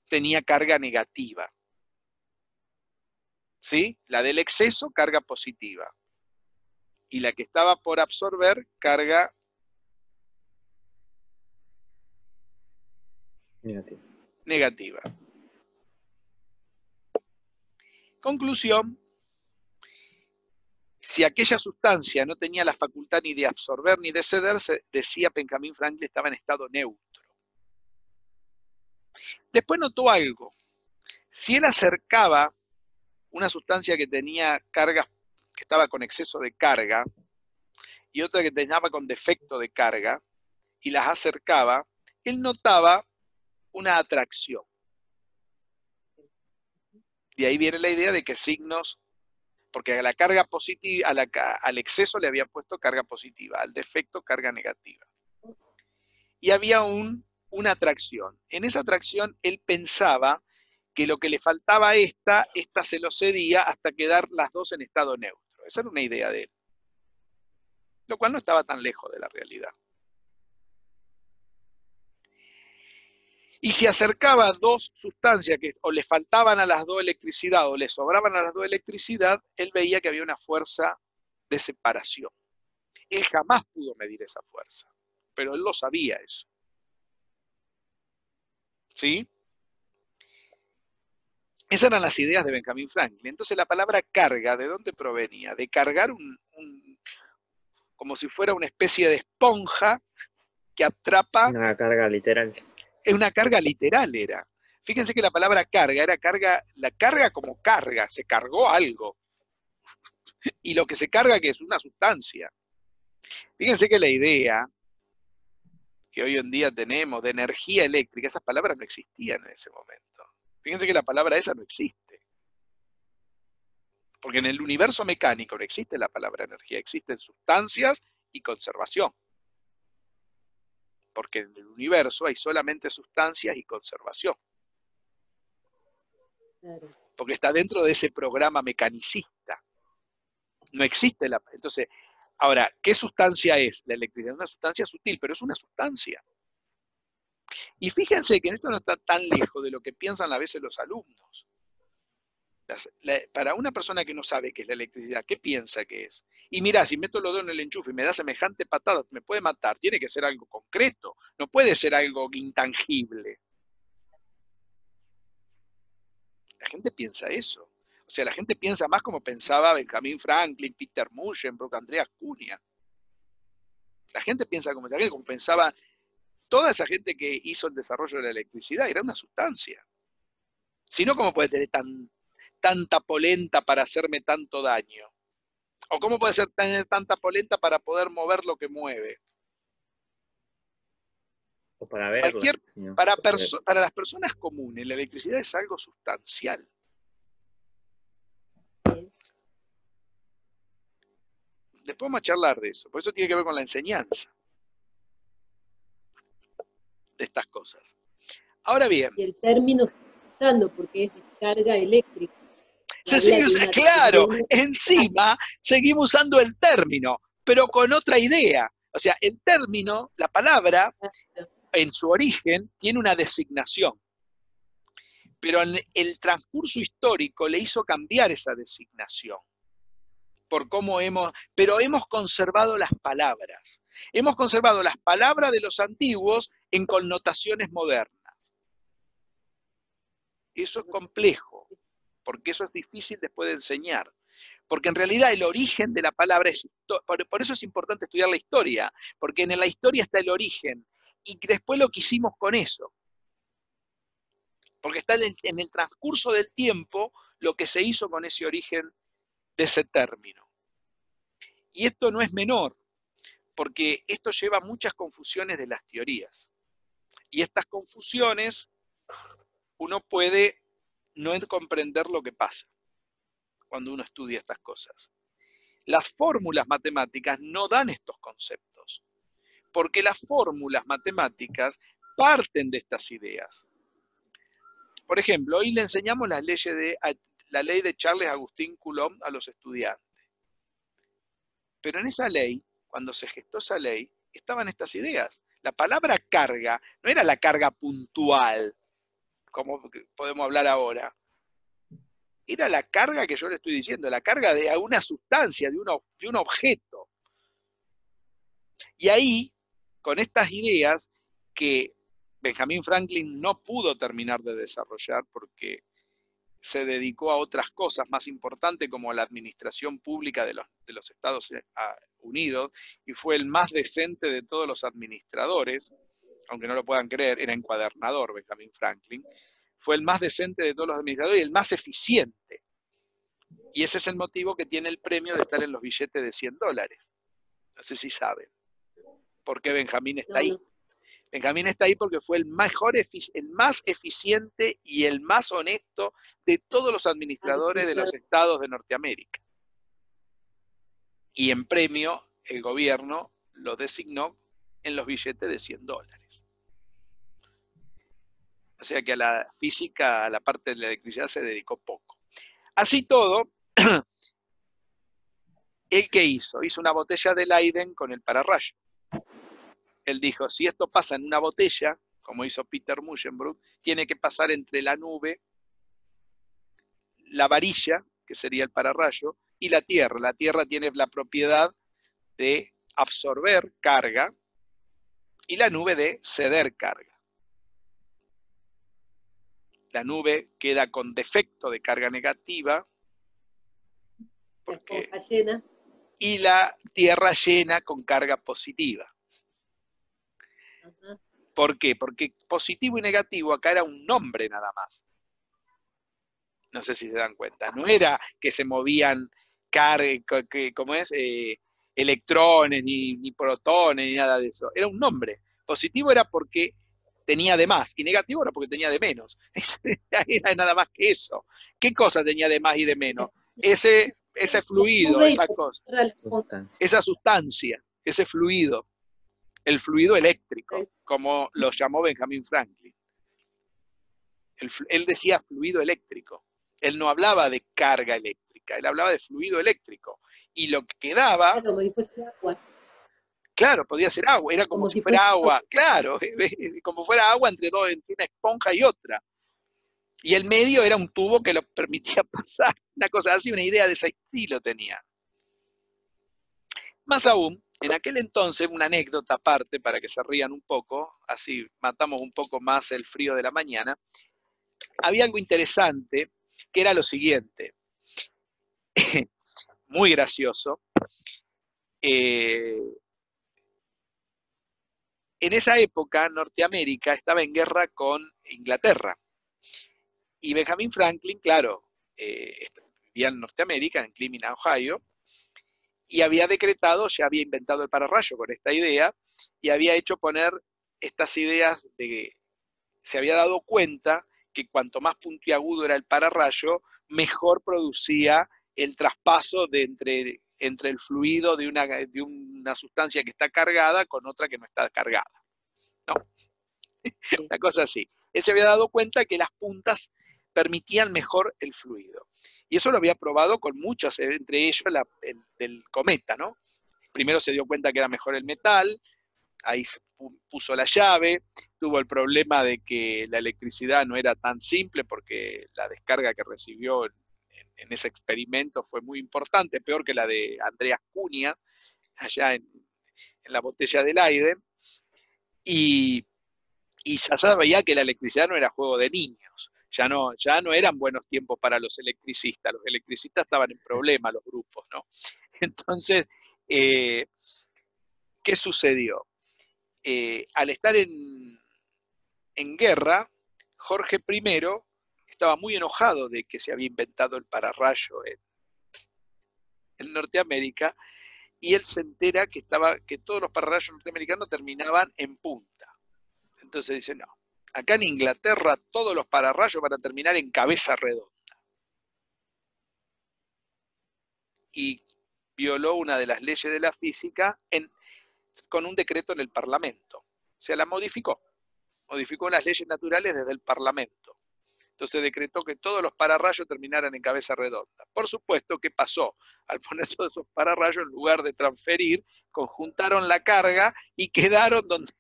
Speaker 1: tenía carga negativa. ¿Sí? La del exceso, carga positiva. Y la que estaba por absorber, carga negativa. Conclusión. Si aquella sustancia no tenía la facultad ni de absorber ni de ceder, decía Benjamin Franklin, estaba en estado neutro. Después notó algo. Si él acercaba una sustancia que tenía cargas, que estaba con exceso de carga, y otra que estaba con defecto de carga, y las acercaba, él notaba una atracción. De ahí viene la idea de que signos, porque a la carga positiva, al exceso le había puesto carga positiva, al defecto carga negativa. Y había una atracción. En esa atracción él pensaba que lo que le faltaba a esta se lo cedía hasta quedar las dos en estado neutro. Esa era una idea de él. Lo cual no estaba tan lejos de la realidad. Y si acercaba dos sustancias que o le faltaban a las dos electricidad o le sobraban a las dos electricidad, él veía que había una fuerza de separación. Él jamás pudo medir esa fuerza, pero él lo sabía eso. ¿sí? Esas eran las ideas de Benjamin Franklin. Entonces la palabra carga, ¿de dónde provenía? De cargar como si fuera una especie de esponja que atrapa.
Speaker 3: Una carga literal.
Speaker 1: Una carga literal era. Fíjense que la palabra carga era carga, la carga como carga, se cargó algo. Y lo que se carga que es una sustancia. Fíjense que la idea que hoy en día tenemos de energía eléctrica, esas palabras no existían en ese momento. Fíjense que la palabra esa no existe. Porque en el universo mecánico no existe la palabra energía, existen sustancias y conservación. Porque en el universo hay solamente sustancias y conservación.
Speaker 2: Claro.
Speaker 1: Porque está dentro de ese programa mecanicista. No existe la... Entonces, ahora, ¿qué sustancia es? La electricidad es una sustancia sutil, pero es una sustancia. Y fíjense que esto no está tan lejos de lo que piensan a veces los alumnos. Para una persona que no sabe qué es la electricidad, ¿qué piensa que es? Y mira, si meto los dedos en el enchufe y me da semejante patada, me puede matar. Tiene que ser algo concreto, no puede ser algo intangible. La gente piensa eso. O sea, la gente piensa más como pensaba Benjamin Franklin, Peter Muhlenberg, Andreas Cunha. La gente piensa como pensaba toda esa gente que hizo el desarrollo de la electricidad, era una sustancia. Si no, ¿cómo puede tener tanta polenta para hacerme tanto daño? ¿O cómo puede tener tanta polenta para poder mover lo que mueve?
Speaker 3: O para verla. ¿No?
Speaker 1: Para las personas comunes, la electricidad es algo sustancial. Después vamos a charlar de eso, por eso tiene que ver con la enseñanza de estas cosas. Ahora bien.
Speaker 2: Y el término se está usando porque es descarga eléctrica.
Speaker 1: Se sigue usando, claro, encima seguimos usando el término, pero con otra idea. O sea, el término, la palabra, en su origen, tiene una designación. Pero en el transcurso histórico le hizo cambiar esa designación. Pero hemos conservado las palabras. Hemos conservado las palabras de los antiguos en connotaciones modernas. Eso es complejo, porque eso es difícil después de enseñar. Porque en realidad el origen de la palabra es... Por eso es importante estudiar la historia, porque en la historia está el origen, y después lo que hicimos con eso. Porque está en el transcurso del tiempo lo que se hizo con ese origen de ese término. Y esto no es menor, porque esto lleva a muchas confusiones de las teorías. Y estas confusiones, uno puede no comprender lo que pasa cuando uno estudia estas cosas. Las fórmulas matemáticas no dan estos conceptos, porque las fórmulas matemáticas parten de estas ideas. Por ejemplo, hoy le enseñamos la ley de Charles Agustín Coulomb a los estudiantes. Pero en esa ley, cuando se gestó esa ley, estaban estas ideas. La palabra carga no era la carga puntual, como podemos hablar ahora. Era la carga que yo le estoy diciendo, la carga de una sustancia, de un objeto. Y ahí, con estas ideas que Benjamin Franklin no pudo terminar de desarrollar porque se dedicó a otras cosas más importantes como la administración pública de los Estados Unidos, y fue el más decente de todos los administradores, aunque no lo puedan creer, era encuadernador Benjamin Franklin, fue el más decente de todos los administradores y el más eficiente. Y ese es el motivo que tiene el premio de estar en los billetes de $100. No sé si saben por qué Benjamín está ahí. Benjamín está ahí porque fue el más eficiente y el más honesto de todos los administradores de los estados de Norteamérica. Y en premio, el gobierno lo designó en los billetes de $100. O sea que a la física, a la parte de la electricidad se dedicó poco. Así todo, ¿él qué hizo? Hizo una botella de Leiden con el pararrayo. Él dijo, si esto pasa en una botella, como hizo Peter Muhlenberg, tiene que pasar entre la nube, la varilla, que sería el pararrayo, y la Tierra. La Tierra tiene la propiedad de absorber carga y la nube de ceder carga. la nube queda con defecto de carga negativa, porque,
Speaker 2: llena.
Speaker 1: y la Tierra llena con carga positiva.
Speaker 2: Ajá.
Speaker 1: ¿Por qué? Porque positivo y negativo acá era un nombre nada más. No sé si se dan cuenta. No era que se movían electrones, ni protones, ni nada de eso. Era un nombre. Positivo era porque tenía de más, y negativo era porque tenía de menos. Era nada más que eso. ¿Qué cosa tenía de más y de menos? Ese fluido, esa cosa, esa sustancia, ese fluido, el fluido eléctrico, como lo llamó Benjamin Franklin. Él decía fluido eléctrico. Él no hablaba de carga eléctrica, él hablaba de fluido eléctrico. Y lo que quedaba...
Speaker 2: Como si fuese agua.
Speaker 1: Claro, podía ser agua, era como si fuera agua, claro, como fuera agua entre una esponja y otra. Y el medio era un tubo que lo permitía pasar, una cosa así, una idea de ese estilo tenía. Más aún, en aquel entonces, una anécdota aparte para que se rían un poco, así matamos un poco más el frío de la mañana, había algo interesante que era lo siguiente, muy gracioso. En esa época, Norteamérica estaba en guerra con Inglaterra. Y Benjamin Franklin, claro, vivía en Norteamérica, en Cleveland, Ohio, y había decretado, ya había inventado el pararrayo con esta idea, y había hecho poner estas ideas se había dado cuenta que cuanto más puntiagudo era el pararrayo, mejor producía el traspaso entre el fluido de una sustancia que está cargada con otra que no está cargada. ¿No? Una cosa así. Él se había dado cuenta que las puntas permitían mejor el fluido. Y eso lo había probado con muchos, entre ellos el del cometa, ¿no? Primero se dio cuenta que era mejor el metal, ahí puso la llave, tuvo el problema de que la electricidad no era tan simple porque la descarga que recibió en ese experimento fue muy importante, peor que la de Andreas Cunha, allá en la botella del aire, y ya sabía que la electricidad no era juego de niños, ya no eran buenos tiempos para los electricistas estaban en problemas, los grupos, ¿no? Entonces, ¿qué sucedió? Al estar en guerra, Jorge I estaba muy enojado de que se había inventado el pararrayo en Norteamérica, y él se entera que todos los pararrayos norteamericanos terminaban en punta. Entonces dice, no, acá en Inglaterra todos los pararrayos van a terminar en cabeza redonda. Y violó una de las leyes de la física con un decreto en el Parlamento. O sea, la modificó las leyes naturales desde el Parlamento. Entonces decretó que todos los pararrayos terminaran en cabeza redonda. Por supuesto, ¿qué pasó? Al poner todos esos pararrayos, en lugar de transferir, conjuntaron la carga y quedaron donde...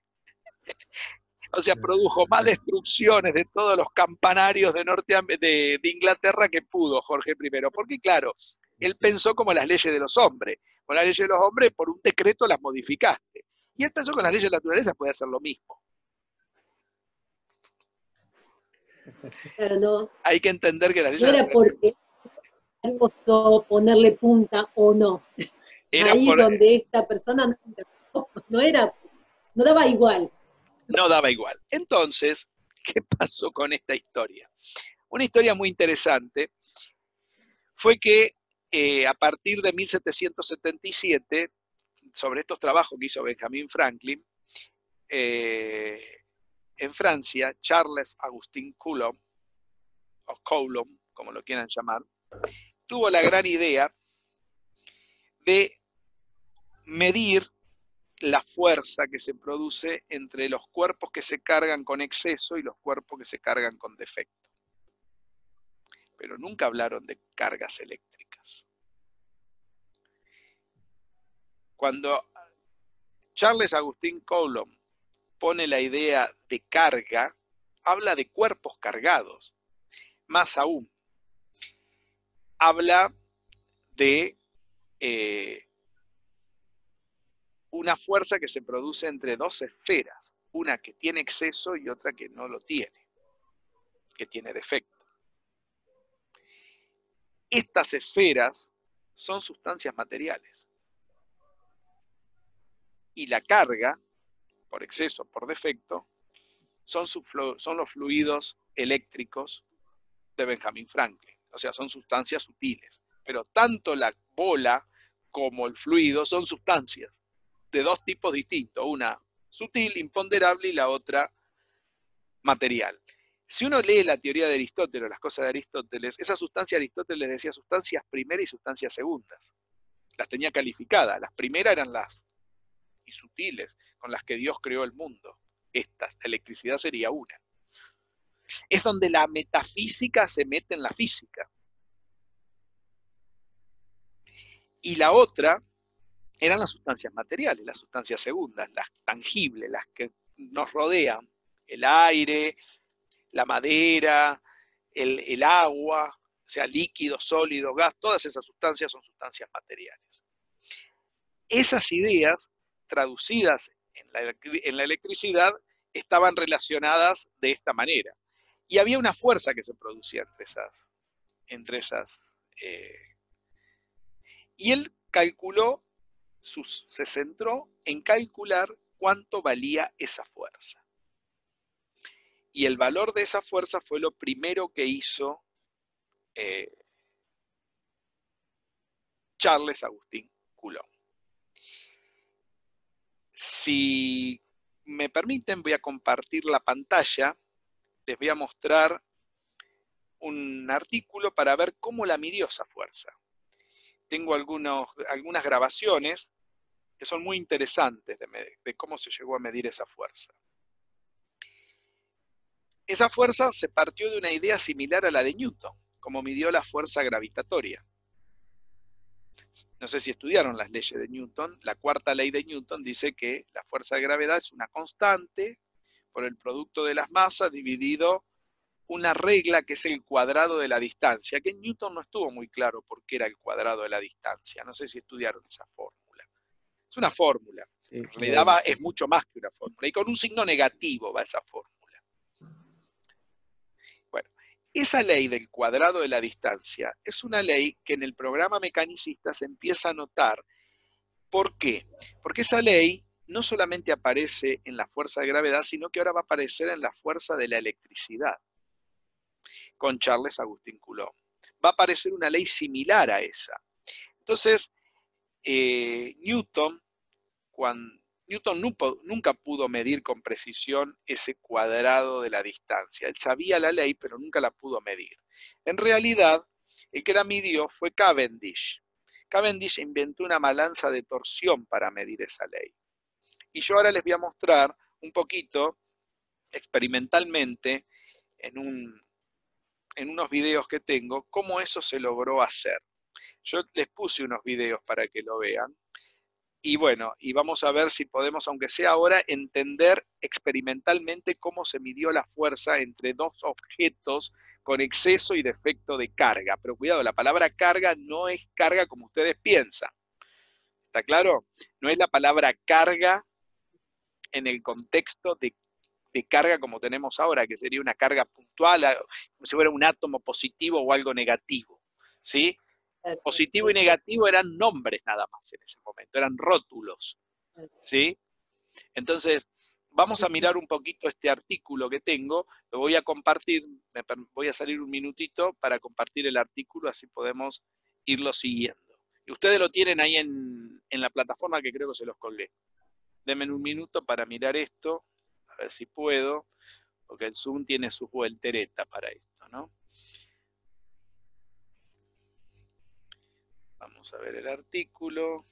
Speaker 1: O sea, produjo más destrucciones de todos los campanarios de Inglaterra que pudo Jorge I. Porque claro, él pensó como las leyes de los hombres. Con las leyes de los hombres, por un decreto las modificaste. Y él pensó que con las leyes de la naturaleza puede hacer lo mismo.
Speaker 2: Claro, no.
Speaker 1: Hay que entender que las leyes
Speaker 2: no era porque hermoso ponerle punta o no. Ahí donde esta persona no daba igual.
Speaker 1: No daba igual. Entonces, ¿qué pasó con esta historia? Una historia muy interesante fue que a partir de 1777, sobre estos trabajos que hizo Benjamin Franklin, en Francia, Charles Augustin Coulomb, o Coulomb, como lo quieran llamar, tuvo la gran idea de medir la fuerza que se produce entre los cuerpos que se cargan con exceso y los cuerpos que se cargan con defecto. Pero nunca hablaron de cargas eléctricas. Cuando Charles Augustin Coulomb pone la idea de carga, habla de cuerpos cargados. Más aún, habla de una fuerza que se produce entre dos esferas, una que tiene exceso y otra que no lo tiene. que tiene defecto. Estas esferas son sustancias materiales. Y la carga, por exceso o por defecto, son los fluidos eléctricos de Benjamin Franklin. O sea, son sustancias sutiles. Pero tanto la bola como el fluido son sustancias de dos tipos distintos. Una sutil, imponderable, y la otra material. Si uno lee la teoría de Aristóteles, las cosas de Aristóteles, esa sustancia Aristóteles decía sustancias primeras y sustancias segundas. Las tenía calificadas. Las primeras eran las y sutiles, con las que Dios creó el mundo. Estas, la electricidad sería una. Es donde la metafísica se mete en la física. Y la otra eran las sustancias materiales, las sustancias segundas, las tangibles, las que nos rodean. El aire, la madera, el agua, o sea, líquidos, sólidos, gas, todas esas sustancias son sustancias materiales. Esas ideas, traducidas en la electricidad, estaban relacionadas de esta manera. Y había una fuerza que se producía entre esas. Y él calculó, se centró en calcular cuánto valía esa fuerza. Y el valor de esa fuerza fue lo primero que hizo Charles Agustín Coulomb. Si me permiten, voy a compartir la pantalla. Les voy a mostrar un artículo para ver cómo la midió esa fuerza. Tengo algunas grabaciones que son muy interesantes de cómo se llegó a medir esa fuerza. Esa fuerza se partió de una idea similar a la de Newton, como midió la fuerza gravitatoria. No sé si estudiaron las leyes de Newton. La cuarta ley de Newton dice que la fuerza de gravedad es una constante por el producto de las masas dividido una regla que es el cuadrado de la distancia, que en Newton no estuvo muy claro por qué era el cuadrado de la distancia. No sé si estudiaron esa fórmula. Es una fórmula.
Speaker 3: Sí,
Speaker 1: en realidad es mucho más que una fórmula. Y con un signo negativo va esa fórmula. Bueno, esa ley del cuadrado de la distancia es una ley que en el programa mecanicista se empieza a notar. ¿Por qué? Porque esa ley no solamente aparece en la fuerza de gravedad, sino que ahora va a aparecer en la fuerza de la electricidad, con Charles Agustín Coulomb. Va a aparecer una ley similar a esa. Entonces, Newton nunca pudo medir con precisión ese cuadrado de la distancia. Él sabía la ley, pero nunca la pudo medir. En realidad, el que la midió fue Cavendish. Cavendish inventó una balanza de torsión para medir esa ley. Y yo ahora les voy a mostrar un poquito, experimentalmente, en unos videos que tengo, cómo eso se logró hacer. Yo les puse unos videos para que lo vean. Y bueno, y vamos a ver si podemos, aunque sea ahora, entender experimentalmente cómo se midió la fuerza entre dos objetos con exceso y defecto de carga. Pero cuidado, la palabra carga no es carga como ustedes piensan. ¿Está claro? No es la palabra carga en el contexto de carga como tenemos ahora, que sería una carga puntual, como si fuera un átomo positivo o algo negativo. ¿Sí? Positivo y negativo eran nombres nada más en ese momento, eran rótulos. ¿Sí? Entonces, vamos a mirar un poquito este artículo que tengo, lo voy a compartir, voy a salir un minutito para compartir el artículo, así podemos irlo siguiendo. Y ustedes lo tienen ahí en la plataforma que creo que se los colgué. Denme un minuto para mirar esto, a ver si puedo, porque el Zoom tiene sus volteretas para esto, ¿no? Vamos a ver el artículo.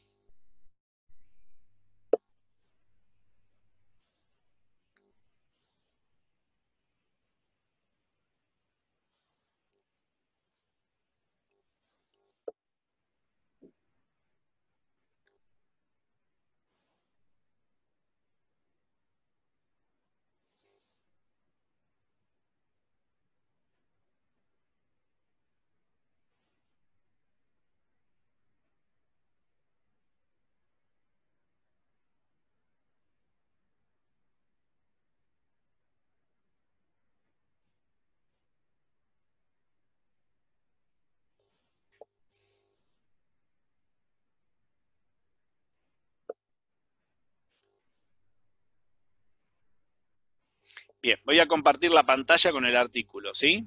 Speaker 1: Bien, voy a compartir la pantalla con el artículo, ¿sí?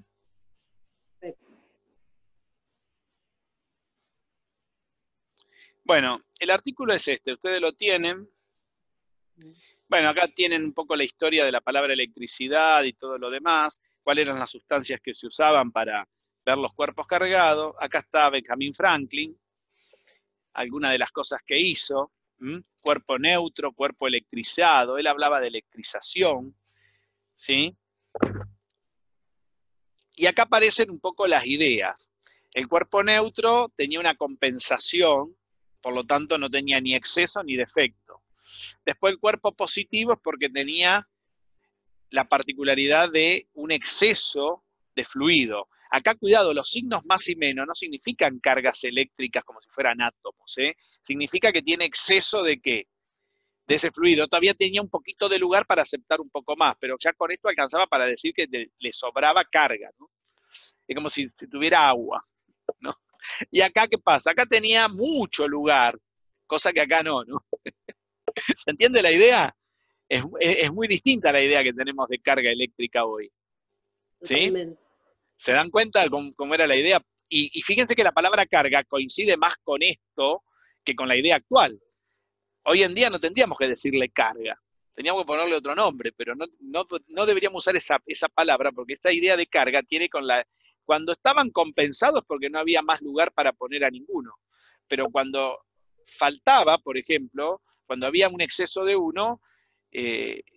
Speaker 1: Bueno, el artículo es este, ustedes lo tienen. Bueno, acá tienen un poco la historia de la palabra electricidad y todo lo demás, cuáles eran las sustancias que se usaban para ver los cuerpos cargados. Acá está Benjamin Franklin, algunas de las cosas que hizo, cuerpo neutro, cuerpo electrizado, él hablaba de electrización, ¿sí? Y acá aparecen un poco las ideas. El cuerpo neutro tenía una compensación, por lo tanto no tenía ni exceso ni defecto. Después el cuerpo positivo es porque tenía la particularidad de un exceso de fluido. Acá, cuidado, los signos más y menos no significan cargas eléctricas como si fueran átomos, ¿eh? Significa que tiene exceso de ¿qué? De ese fluido. Todavía tenía un poquito de lugar para aceptar un poco más, pero ya con esto alcanzaba para decir que le sobraba carga, ¿no? Es como si tuviera agua, ¿no? Y acá, ¿qué pasa? Acá tenía mucho lugar, cosa que acá no, ¿no? ¿Se entiende la idea? Es muy distinta la idea que tenemos de carga eléctrica hoy. ¿Sí?
Speaker 2: Totalmente.
Speaker 1: ¿Se dan cuenta cómo era la idea? Y fíjense que la palabra carga coincide más con esto que con la idea actual. Hoy en día no tendríamos que decirle carga, teníamos que ponerle otro nombre, pero no deberíamos usar esa palabra, porque esta idea de carga tiene con la... Cuando estaban compensados porque no había más lugar para poner a ninguno, pero cuando faltaba, por ejemplo, cuando había un exceso de uno,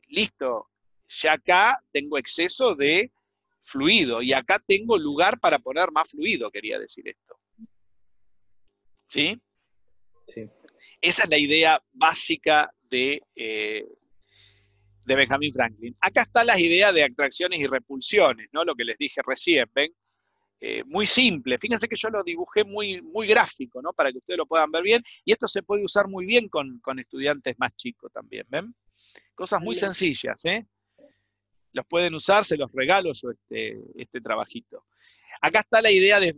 Speaker 1: listo, ya acá tengo exceso de fluido y acá tengo lugar para poner más fluido, quería decir esto. ¿Sí?
Speaker 3: Sí.
Speaker 1: Esa es la idea básica de Benjamin Franklin. Acá están las ideas de atracciones y repulsiones, ¿no? Lo que les dije recién, ¿ven? Muy simple. Fíjense que yo lo dibujé muy, muy gráfico, ¿no? Para que ustedes lo puedan ver bien. Y esto se puede usar muy bien con estudiantes más chicos también, ¿ven? Cosas muy sencillas, ¿eh? Los pueden usar, se los regalo yo este trabajito. Acá está la idea de...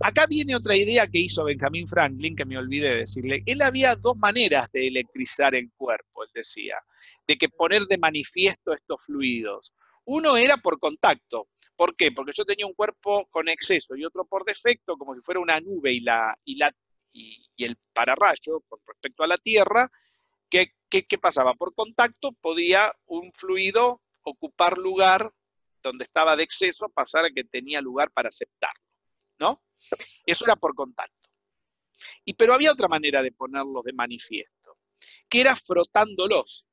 Speaker 1: Acá viene otra idea que hizo Benjamin Franklin, que me olvidé de decirle. Él había dos maneras de electrizar el cuerpo, él decía, de que poner de manifiesto estos fluidos. Uno era por contacto. ¿Por qué? Porque yo tenía un cuerpo con exceso y otro por defecto, como si fuera una nube y el pararrayo con respecto a la Tierra. ¿Qué pasaba? Por contacto podía un fluido ocupar lugar donde estaba de exceso, pasar a que tenía lugar para aceptarlo, ¿no? Eso era por contacto. Pero había otra manera de ponerlos de manifiesto, que era frotándolos.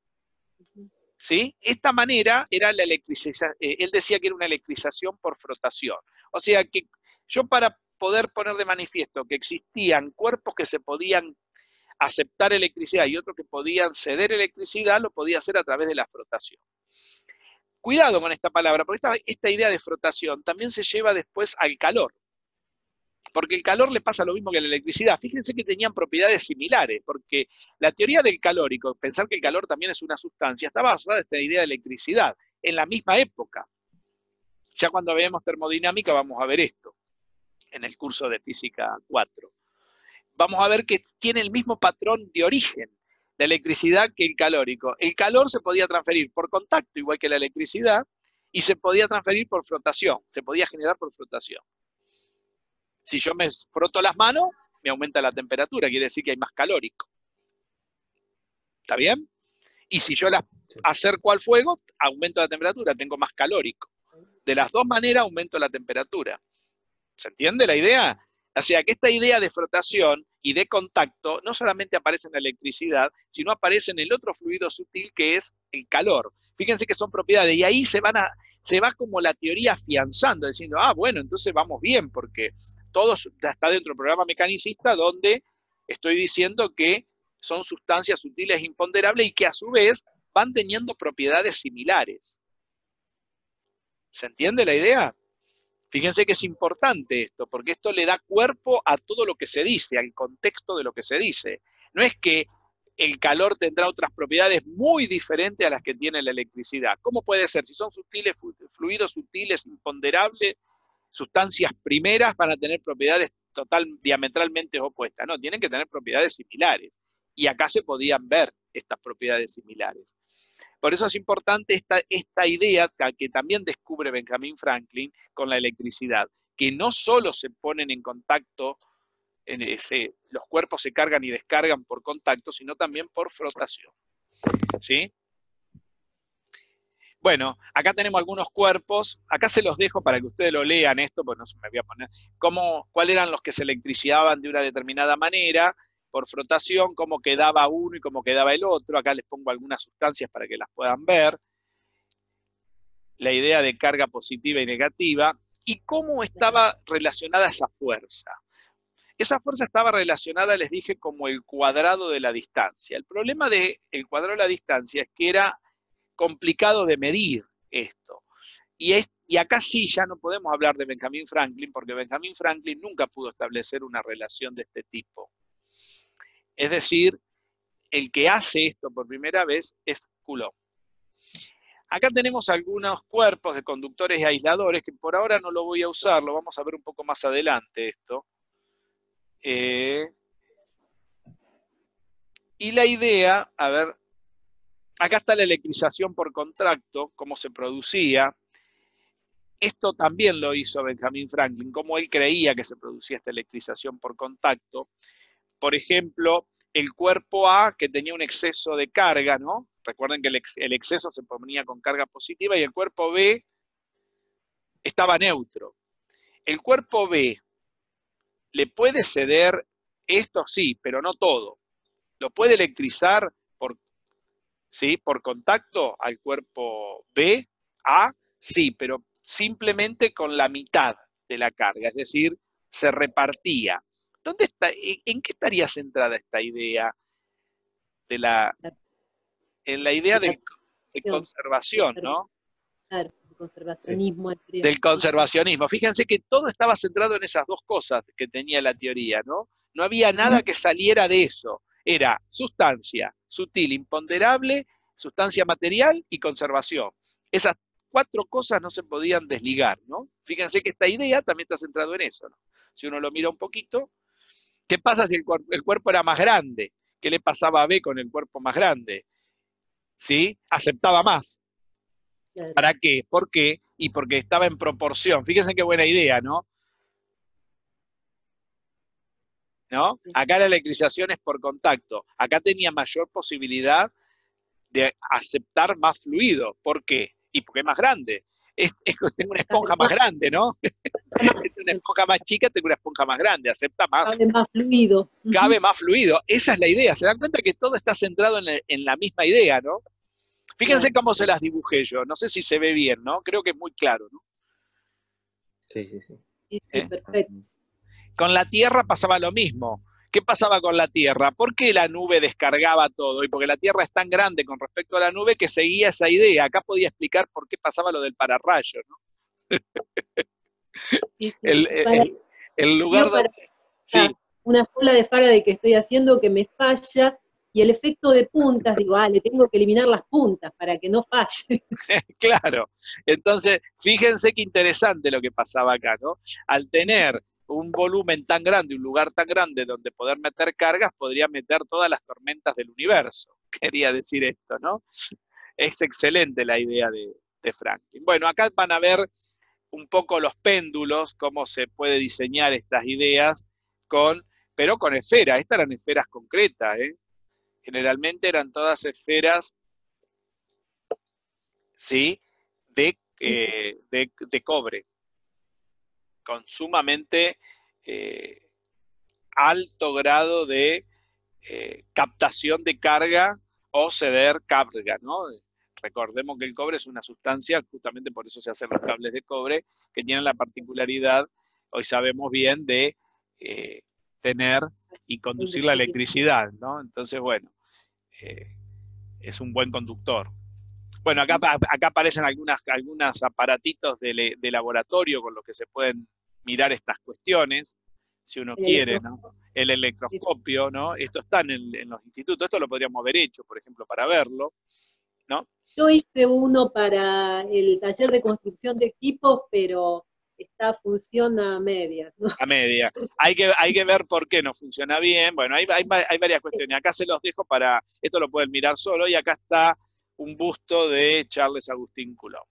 Speaker 1: ¿Sí? Esta manera era la electrización, él decía que era una electrización por frotación. O sea que yo, para poder poner de manifiesto que existían cuerpos que se podían aceptar electricidad y otros que podían ceder electricidad, lo podía hacer a través de la frotación. Cuidado con esta palabra, porque esta idea de frotación también se lleva después al calor. Porque el calor le pasa lo mismo que a la electricidad. Fíjense que tenían propiedades similares, porque la teoría del calórico, pensar que el calor también es una sustancia, está basada en esta idea de electricidad, en la misma época. Ya cuando veamos termodinámica vamos a ver esto, en el curso de Física 4. Vamos a ver que tiene el mismo patrón de origen, la electricidad, que el calórico. El calor se podía transferir por contacto, igual que la electricidad, y se podía transferir por frotación, se podía generar por frotación. Si yo me froto las manos, me aumenta la temperatura, quiere decir que hay más calórico. ¿Está bien? Y si yo las acerco al fuego, aumento la temperatura, tengo más calórico. De las dos maneras aumento la temperatura. ¿Se entiende la idea? O sea, que esta idea de frotación y de contacto no solamente aparece en la electricidad, sino aparece en el otro fluido sutil que es el calor. Fíjense que son propiedades, y ahí se va como la teoría afianzando, diciendo, bueno, entonces vamos bien, porque todo está dentro del programa mecanicista, donde estoy diciendo que son sustancias sutiles e imponderables y que a su vez van teniendo propiedades similares. ¿Se entiende la idea? Fíjense que es importante esto, porque esto le da cuerpo a todo lo que se dice, al contexto de lo que se dice. No es que el calor tendrá otras propiedades muy diferentes a las que tiene la electricidad. ¿Cómo puede ser? Si son sutiles, fluidos sutiles, imponderables, sustancias primeras, van a tener propiedades diametralmente opuestas. No, tienen que tener propiedades similares. Y acá se podían ver estas propiedades similares. Por eso es importante esta idea que también descubre Benjamin Franklin con la electricidad, que no solo se ponen en contacto, los cuerpos se cargan y descargan por contacto, sino también por frotación. ¿Sí? Bueno, acá tenemos algunos cuerpos, acá se los dejo para que ustedes lo lean esto, pues no se me voy a poner, cuáles eran los que se electrizaban de una determinada manera, por frotación, cómo quedaba uno y cómo quedaba el otro. Acá les pongo algunas sustancias para que las puedan ver. La idea de carga positiva y negativa, y cómo estaba relacionada esa fuerza. Esa fuerza estaba relacionada, les dije, como el cuadrado de la distancia. El problema del cuadrado de la distancia es que era complicado de medir esto. Y acá sí ya no podemos hablar de Benjamin Franklin, porque Benjamin Franklin nunca pudo establecer una relación de este tipo. Es decir, el que hace esto por primera vez es Coulomb. Acá tenemos algunos cuerpos de conductores y aisladores, que por ahora no lo voy a usar, lo vamos a ver un poco más adelante esto. Y la idea, a ver, acá está la electrización por contacto, cómo se producía. Esto también lo hizo Benjamin Franklin, cómo él creía que se producía esta electrización por contacto. Por ejemplo, el cuerpo A, que tenía un exceso de carga, ¿no? Recuerden que el exceso se ponía con carga positiva, y el cuerpo B estaba neutro. El cuerpo B le puede ceder esto, sí, pero no todo. Lo puede electrizar por contacto al cuerpo B, A, sí, pero simplemente con la mitad de la carga, es decir, se repartía. ¿En qué estaría centrada esta idea en la idea de conservación, ¿no?
Speaker 2: Claro, el conservacionismo.
Speaker 1: Del conservacionismo. Fíjense que todo estaba centrado en esas dos cosas que tenía la teoría, ¿no? No había nada que saliera de eso. Era sustancia sutil, imponderable, sustancia material y conservación. Esas cuatro cosas no se podían desligar, ¿no? Fíjense que esta idea también está centrada en eso, ¿no? Si uno lo mira un poquito, ¿qué pasa si el cuerpo era más grande? ¿Qué le pasaba a B con el cuerpo más grande? ¿Sí? Aceptaba más.
Speaker 2: Claro.
Speaker 1: ¿Para qué? ¿Por qué? Y porque estaba en proporción. Fíjense qué buena idea, ¿no? ¿No? Acá la electrización es por contacto. Acá tenía mayor posibilidad de aceptar más fluido. ¿Por qué? Y porque es más grande. Tengo una esponja más grande, ¿no? Una esponja más chica, tengo una esponja más grande, acepta más.
Speaker 2: Cabe más fluido.
Speaker 1: Cabe más fluido. Esa es la idea. Se dan cuenta que todo está centrado en la misma idea, ¿no? Fíjense cómo se las dibujé yo. No sé si se ve bien, ¿no? Creo que es muy claro, ¿no?
Speaker 3: Sí, sí, sí.
Speaker 2: Sí, perfecto.
Speaker 1: Con la Tierra pasaba lo mismo. ¿Qué pasaba con la Tierra? ¿Por qué la nube descargaba todo? Y porque la Tierra es tan grande con respecto a la nube que seguía esa idea. Acá podía explicar por qué pasaba lo del pararrayo, ¿no?
Speaker 2: Sí,
Speaker 1: el lugar donde... Sí.
Speaker 2: Una escuela de Faraday que estoy haciendo que me falla, y el efecto de puntas, digo, le tengo que eliminar las puntas para que no falle.
Speaker 1: Claro. Entonces, fíjense qué interesante lo que pasaba acá, ¿no? Al tener un volumen tan grande, un lugar tan grande donde poder meter cargas, podría meter todas las tormentas del universo. Quería decir esto, ¿no? Es excelente la idea de Franklin. Bueno, acá van a ver un poco los péndulos, cómo se puede diseñar estas ideas, pero con esferas. Estas eran esferas concretas, ¿eh? Generalmente eran todas esferas, ¿sí? de cobre, con sumamente alto grado de captación de carga o ceder carga, ¿no? Recordemos que el cobre es una sustancia, justamente por eso se hacen los cables de cobre, que tienen la particularidad, hoy sabemos bien, de tener y conducir la electricidad, ¿no? Entonces, bueno, es un buen conductor. Bueno, acá aparecen algunos aparatitos de laboratorio con los que se pueden mirar estas cuestiones, si uno quiere, ¿no? El electroscopio, ¿no? Esto está en los institutos, esto lo podríamos haber hecho, por ejemplo, para verlo, ¿no?
Speaker 2: Yo hice uno para el taller de construcción de equipos, pero funciona a medias, ¿no?
Speaker 1: A media. Hay que ver por qué no funciona bien. Bueno, hay varias cuestiones. Acá se los dejo esto lo pueden mirar solo, y acá está un busto de Charles Agustín Coulomb,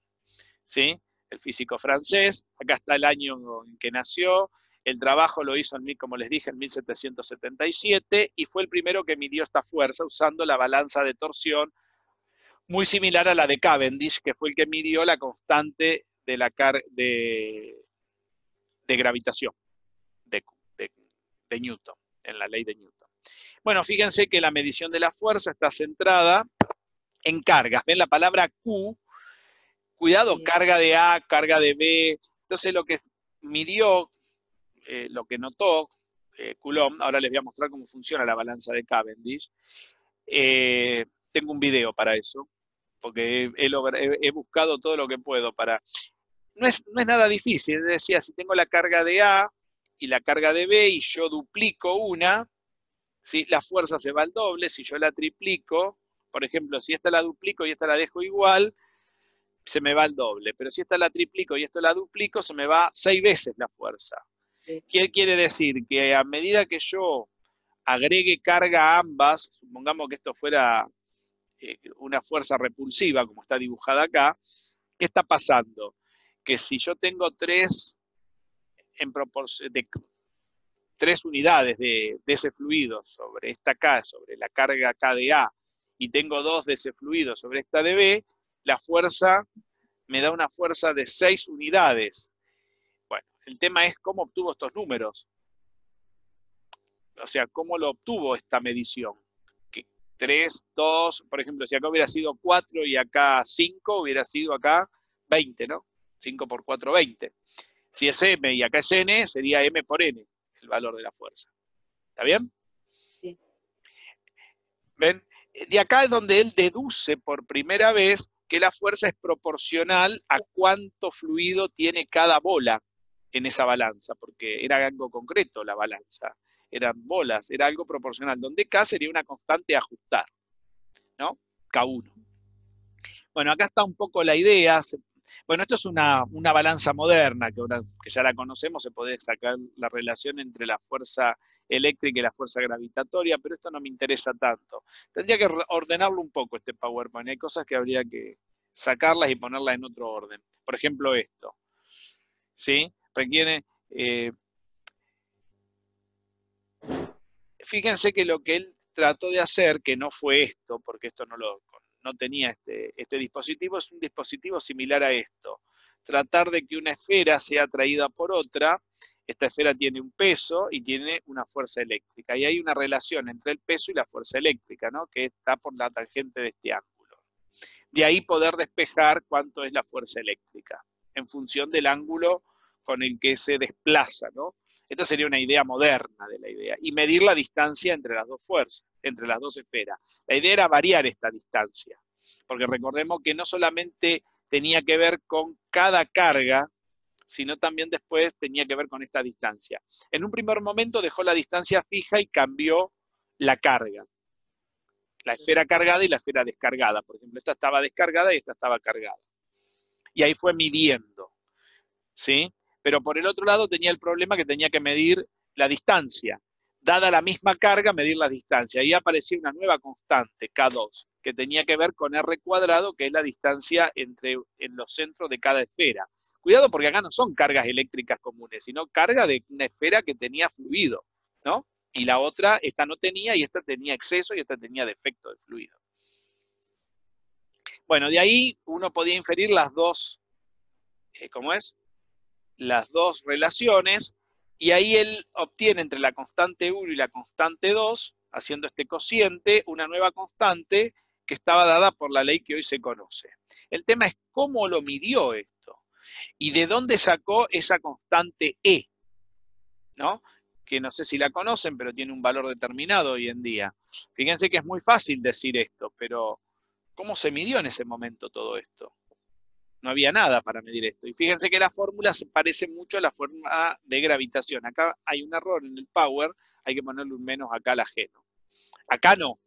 Speaker 1: ¿sí? El físico francés. Acá está el año en que nació. El trabajo lo hizo, como les dije, en 1777 y fue el primero que midió esta fuerza usando la balanza de torsión, muy similar a la de Cavendish, que fue el que midió la constante de la de gravitación de Newton, en la ley de Newton. Bueno, fíjense que la medición de la fuerza está centrada en cargas. ¿Ven la palabra Q? Cuidado, sí. Carga de A, carga de B. Entonces lo que midió, lo que notó Coulomb, ahora les voy a mostrar cómo funciona la balanza de Cavendish. Tengo un video para eso, porque he buscado todo lo que puedo para... No es nada difícil, decía, si tengo la carga de A y la carga de B y yo duplico una, ¿sí? La fuerza se va al doble. Si yo la triplico, por ejemplo, si esta la duplico y esta la dejo igual, se me va al doble. Pero si esta la triplico y esta la duplico, se me va 6 veces la fuerza. Sí. ¿Qué quiere decir? Que a medida que yo agregue carga a ambas, supongamos que esto fuera una fuerza repulsiva, como está dibujada acá, ¿qué está pasando? Que si yo tengo 3 unidades de ese fluido sobre esta K, sobre la carga K de A, y tengo 2 de ese fluido sobre esta de B, la fuerza me da una fuerza de 6 unidades. Bueno, el tema es cómo obtuvo estos números. O sea, cómo lo obtuvo esta medición. Que 3, 2, por ejemplo, si acá hubiera sido 4 y acá 5, hubiera sido acá 20, ¿no? 5 por 4, 20. Si es M y acá es N, sería M por N, el valor de la fuerza. ¿Está bien? Sí. ¿Ven? De acá es donde él deduce por primera vez que la fuerza es proporcional a cuánto fluido tiene cada bola en esa balanza, porque era algo concreto la balanza, eran bolas, era algo proporcional, donde K sería una constante a ajustar, ¿no? K1. Bueno, acá está un poco la idea. Bueno, esto es una balanza moderna, que ya la conocemos, se puede sacar la relación entre la fuerza eléctrica y la fuerza gravitatoria, pero esto no me interesa tanto. Tendría que ordenarlo un poco este PowerPoint. Hay cosas que habría que sacarlas y ponerlas en otro orden. Por ejemplo, esto. ¿Sí? Requiere... fíjense que lo que él trató de hacer, que no fue esto, porque esto no tenía este dispositivo, es un dispositivo similar a esto. Tratar de que una esfera sea atraída por otra. Esta esfera tiene un peso y tiene una fuerza eléctrica. Y hay una relación entre el peso y la fuerza eléctrica, ¿no? Que está por la tangente de este ángulo. De ahí poder despejar cuánto es la fuerza eléctrica, en función del ángulo con el que se desplaza, ¿no? Esta sería una idea moderna de la idea. Y medir la distancia entre las dos fuerzas, entre las dos esferas. La idea era variar esta distancia. Porque recordemos que no solamente tenía que ver con cada carga, sino también después tenía que ver con esta distancia. En un primer momento dejó la distancia fija y cambió la carga. La esfera cargada y la esfera descargada. Por ejemplo, esta estaba descargada y esta estaba cargada. Y ahí fue midiendo, ¿sí? Pero por el otro lado tenía el problema que tenía que medir la distancia. Dada la misma carga, medir la distancia. Ahí aparecía una nueva constante, K2, que tenía que ver con R cuadrado, que es la distancia en los centros de cada esfera. Cuidado porque acá no son cargas eléctricas comunes, sino carga de una esfera que tenía fluido, ¿no? Y la otra, esta no tenía, y esta tenía exceso, y esta tenía defecto de fluido. Bueno, de ahí uno podía inferir las dos, ¿cómo es? Las dos relaciones, y ahí él obtiene entre la constante 1 y la constante 2, haciendo este cociente, una nueva constante que estaba dada por la ley que hoy se conoce. El tema es cómo lo midió esto, y de dónde sacó esa constante E, ¿no? Que no sé si la conocen, pero tiene un valor determinado hoy en día. Fíjense que es muy fácil decir esto, pero ¿cómo se midió en ese momento todo esto? No había nada para medir esto. Y fíjense que la fórmula se parece mucho a la fórmula de gravitación. Acá hay un error en el power, hay que ponerle un menos acá al ajeno. Acá no,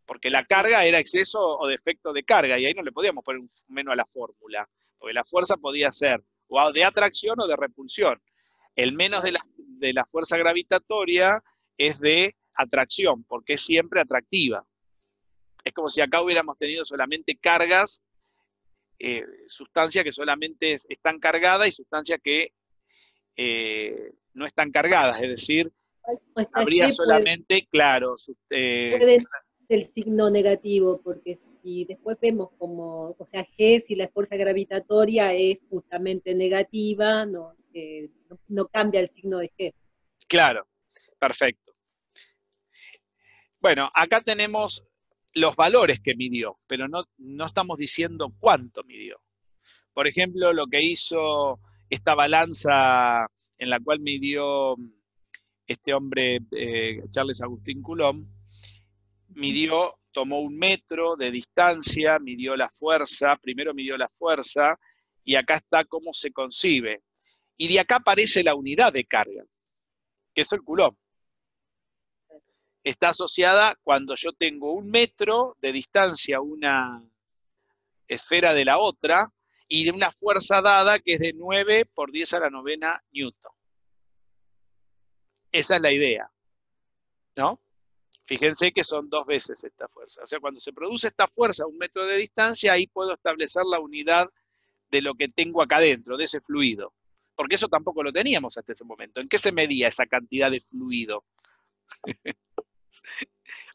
Speaker 1: porque la carga era exceso o defecto de carga, y ahí no le podíamos poner un menos a la fórmula, porque la fuerza podía ser o de atracción o de repulsión. El menos de la fuerza gravitatoria es de atracción, porque es siempre atractiva. Es como si acá hubiéramos tenido solamente cargas, sustancias que solamente están cargadas y sustancias que no están cargadas, es decir,
Speaker 2: No está
Speaker 1: habría
Speaker 2: G,
Speaker 1: solamente, claro,
Speaker 2: puede ser el signo negativo, porque si después vemos como, o sea, G, si la fuerza gravitatoria es justamente negativa, no cambia el signo de G.
Speaker 1: claro, perfecto. Bueno, acá tenemos los valores que midió, pero no estamos diciendo cuánto midió. Por ejemplo, lo que hizo esta balanza en la cual midió este hombre, Charles Agustín Coulomb, tomó 1 metro de distancia, midió la fuerza, primero midió la fuerza, y acá está cómo se concibe. Y de acá aparece la unidad de carga, que es el Coulomb. Está asociada cuando yo tengo 1 metro de distancia a una esfera de la otra, y de una fuerza dada que es de 9 por 10 a la 9ª Newton. Esa es la idea, ¿no? Fíjense que son 2 veces esta fuerza. O sea, cuando se produce esta fuerza a 1 metro de distancia, ahí puedo establecer la unidad de lo que tengo acá dentro, de ese fluido. Porque eso tampoco lo teníamos hasta ese momento. ¿En qué se medía esa cantidad de fluido?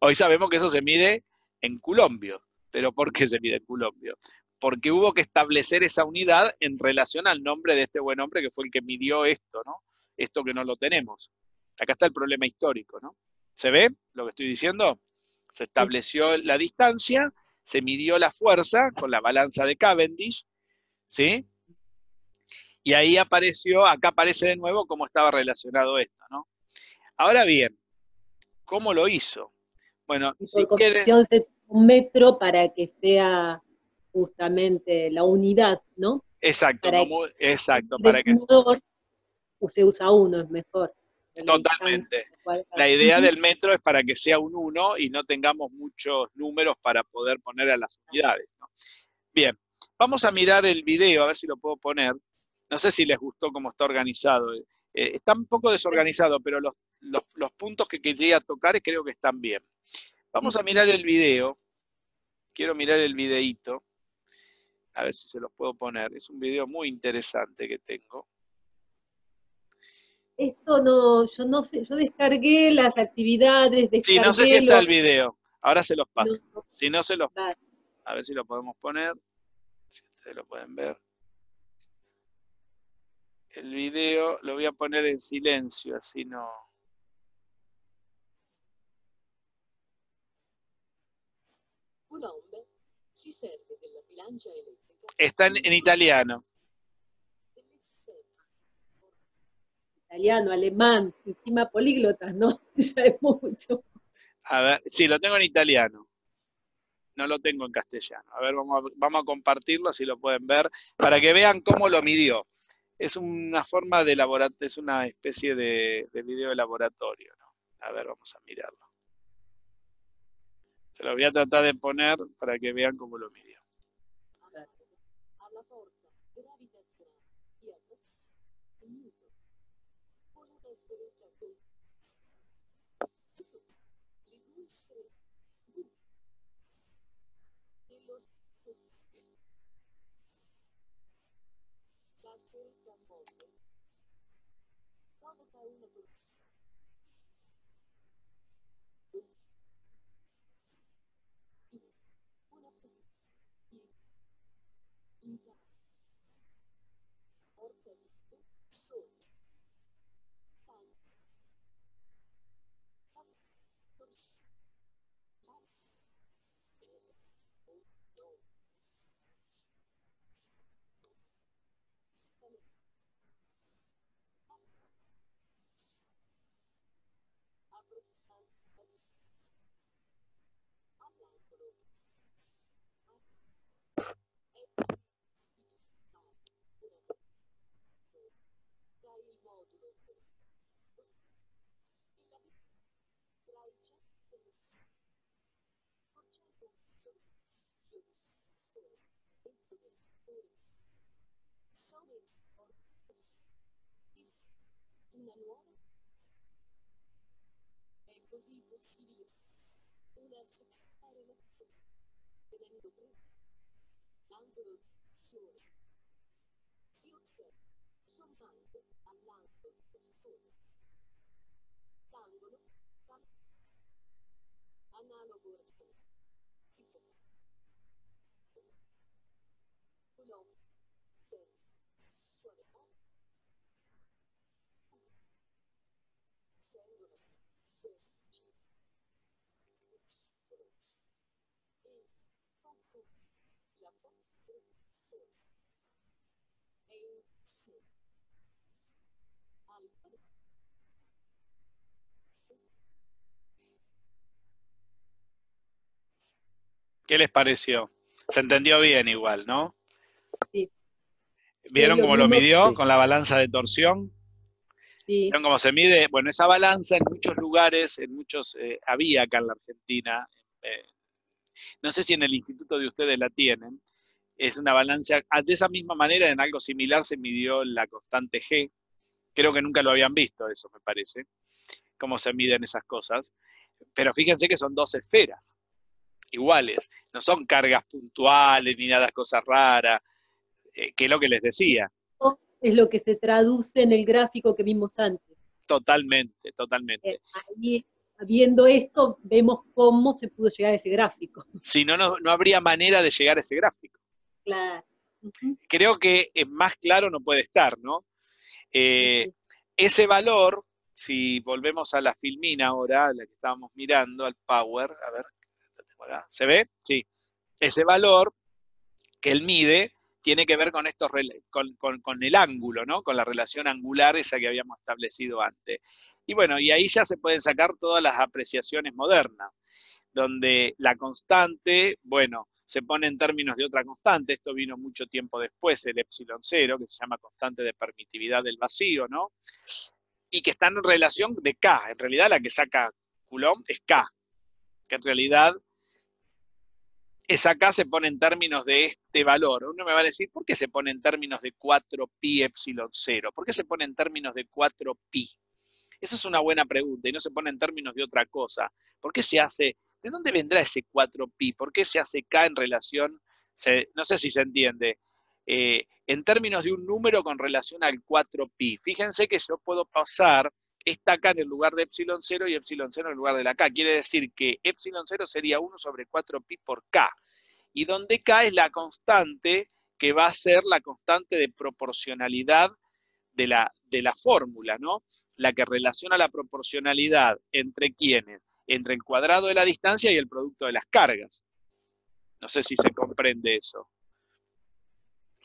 Speaker 1: Hoy sabemos que eso se mide en coulombios. ¿Pero por qué se mide en coulombios? Porque hubo que establecer esa unidad en relación al nombre de este buen hombre que fue el que midió esto, ¿no? Esto que no lo tenemos. Acá está el problema histórico, ¿no? ¿Se ve lo que estoy diciendo? Se estableció la distancia, se midió la fuerza con la balanza de Cavendish, ¿sí? Y ahí apareció, acá aparece de nuevo cómo estaba relacionado esto, ¿no? Ahora bien, ¿cómo lo hizo? Bueno,
Speaker 2: Y
Speaker 1: si
Speaker 2: por
Speaker 1: quieren,
Speaker 2: convención, 1 metro para que sea justamente la unidad, ¿no?
Speaker 1: exacto,
Speaker 2: Para que
Speaker 1: exacto,
Speaker 2: el
Speaker 1: para que
Speaker 2: medidor se usa 1, es mejor. La distancia,
Speaker 1: totalmente. La idea del metro es para que sea un 1 y no tengamos muchos números para poder poner a las unidades, ¿no? Bien, vamos a mirar el video, a ver si lo puedo poner. No sé si les gustó cómo está organizado. Está un poco desorganizado, pero los puntos que quería tocar creo que están bien. Vamos a mirar el video. Quiero mirar el videíto. A ver si se los puedo poner. Es un video muy interesante que tengo.
Speaker 2: Esto no, yo no sé, yo descargué las actividades,
Speaker 1: Sí, no sé si
Speaker 2: descargué
Speaker 1: está
Speaker 2: los...
Speaker 1: el video. Ahora se los
Speaker 2: No,
Speaker 1: paso. Si no se los...
Speaker 2: vale.
Speaker 1: A ver si lo podemos poner. Si ustedes lo pueden ver. El video lo voy a poner en silencio, así no...
Speaker 4: Coulomb si serve della bilancia elettrica.
Speaker 1: Está en italiano.
Speaker 2: Italiano, alemán, encima políglotas, ¿no? Ya es mucho.
Speaker 1: A ver, sí, lo tengo en italiano. No lo tengo en castellano. A ver, vamos a compartirlo, así lo pueden ver, para que vean cómo lo midió. Es una forma de laboratorio, es una especie de video de laboratorio, ¿no? A ver, vamos a mirarlo. Se lo voy a tratar de poner para que vean cómo lo midió.
Speaker 4: Alla forza gravitazionale dietro Newton. Può essere tratto. Le due sfere dello la sfera mobile provoca una posizione in forza di sole il modulo tra il centro del concetto di sole dentro del sole sono una nuova è così possibile una seconda relazione, tenendo presente l'angolo di torsione. Si osserva, sommando all'angolo di torsione, l'angolo analogo a ciò, tipo Coulomb, suole essendo la superficie e poco la posizione è in al
Speaker 1: ¿Qué les pareció? Se entendió bien igual, ¿no?
Speaker 2: Sí.
Speaker 1: ¿Vieron
Speaker 2: Lo
Speaker 1: cómo lo
Speaker 2: mismo,
Speaker 1: midió
Speaker 3: Sí.
Speaker 1: con la balanza de torsión?
Speaker 2: sí.
Speaker 1: ¿Vieron cómo se mide? Bueno, esa balanza en muchos lugares, había acá en la Argentina, eh, no sé si en el instituto de ustedes la tienen, es una balanza, de esa misma manera, en algo similar se midió la constante G, creo que nunca lo habían visto eso, me parece, cómo se miden esas cosas, pero fíjense que son dos esferas iguales, no son cargas puntuales ni nada, cosas raras, que es lo que les decía.
Speaker 2: Es lo que se traduce en el gráfico que vimos antes.
Speaker 1: Totalmente, totalmente.
Speaker 2: Ahí, viendo esto, vemos cómo se pudo llegar a ese gráfico.
Speaker 1: Si no, no habría manera de llegar a ese gráfico.
Speaker 2: Claro.
Speaker 1: Creo que más claro no puede estar, ¿no? Ese valor, si volvemos a la filmina ahora, la que estábamos mirando, al power, a ver, ¿se ve? Sí. Ese valor que él mide tiene que ver con con el ángulo, ¿no? Con la relación angular esa que habíamos establecido antes. Y bueno, y ahí ya se pueden sacar todas las apreciaciones modernas, donde la constante, bueno, se pone en términos de otra constante, esto vino mucho tiempo después, el epsilon cero, que se llama constante de permitividad del vacío, ¿no? Y que está en relación de K, en realidad la que saca Coulomb es K, que en realidad esa K se pone en términos de este valor. Uno me va a decir, ¿por qué se pone en términos de 4pi epsilon 0? ¿Por qué se pone en términos de 4pi? Esa es una buena pregunta y no se pone en términos de otra cosa. ¿Por qué se hace? ¿De dónde vendrá ese 4pi? ¿Por qué se hace K en relación, no sé si se entiende, en términos de un número con relación al 4pi? Fíjense que yo puedo pasar esta K en el lugar de epsilon 0 y epsilon 0 en el lugar de la K. Quiere decir que epsilon 0 sería 1 sobre 4pi por K. Y donde K es la constante que va a ser la constante de proporcionalidad de la fórmula, ¿no? La que relaciona la proporcionalidad entre quiénes, entre el cuadrado de la distancia y el producto de las cargas. No sé si se comprende eso.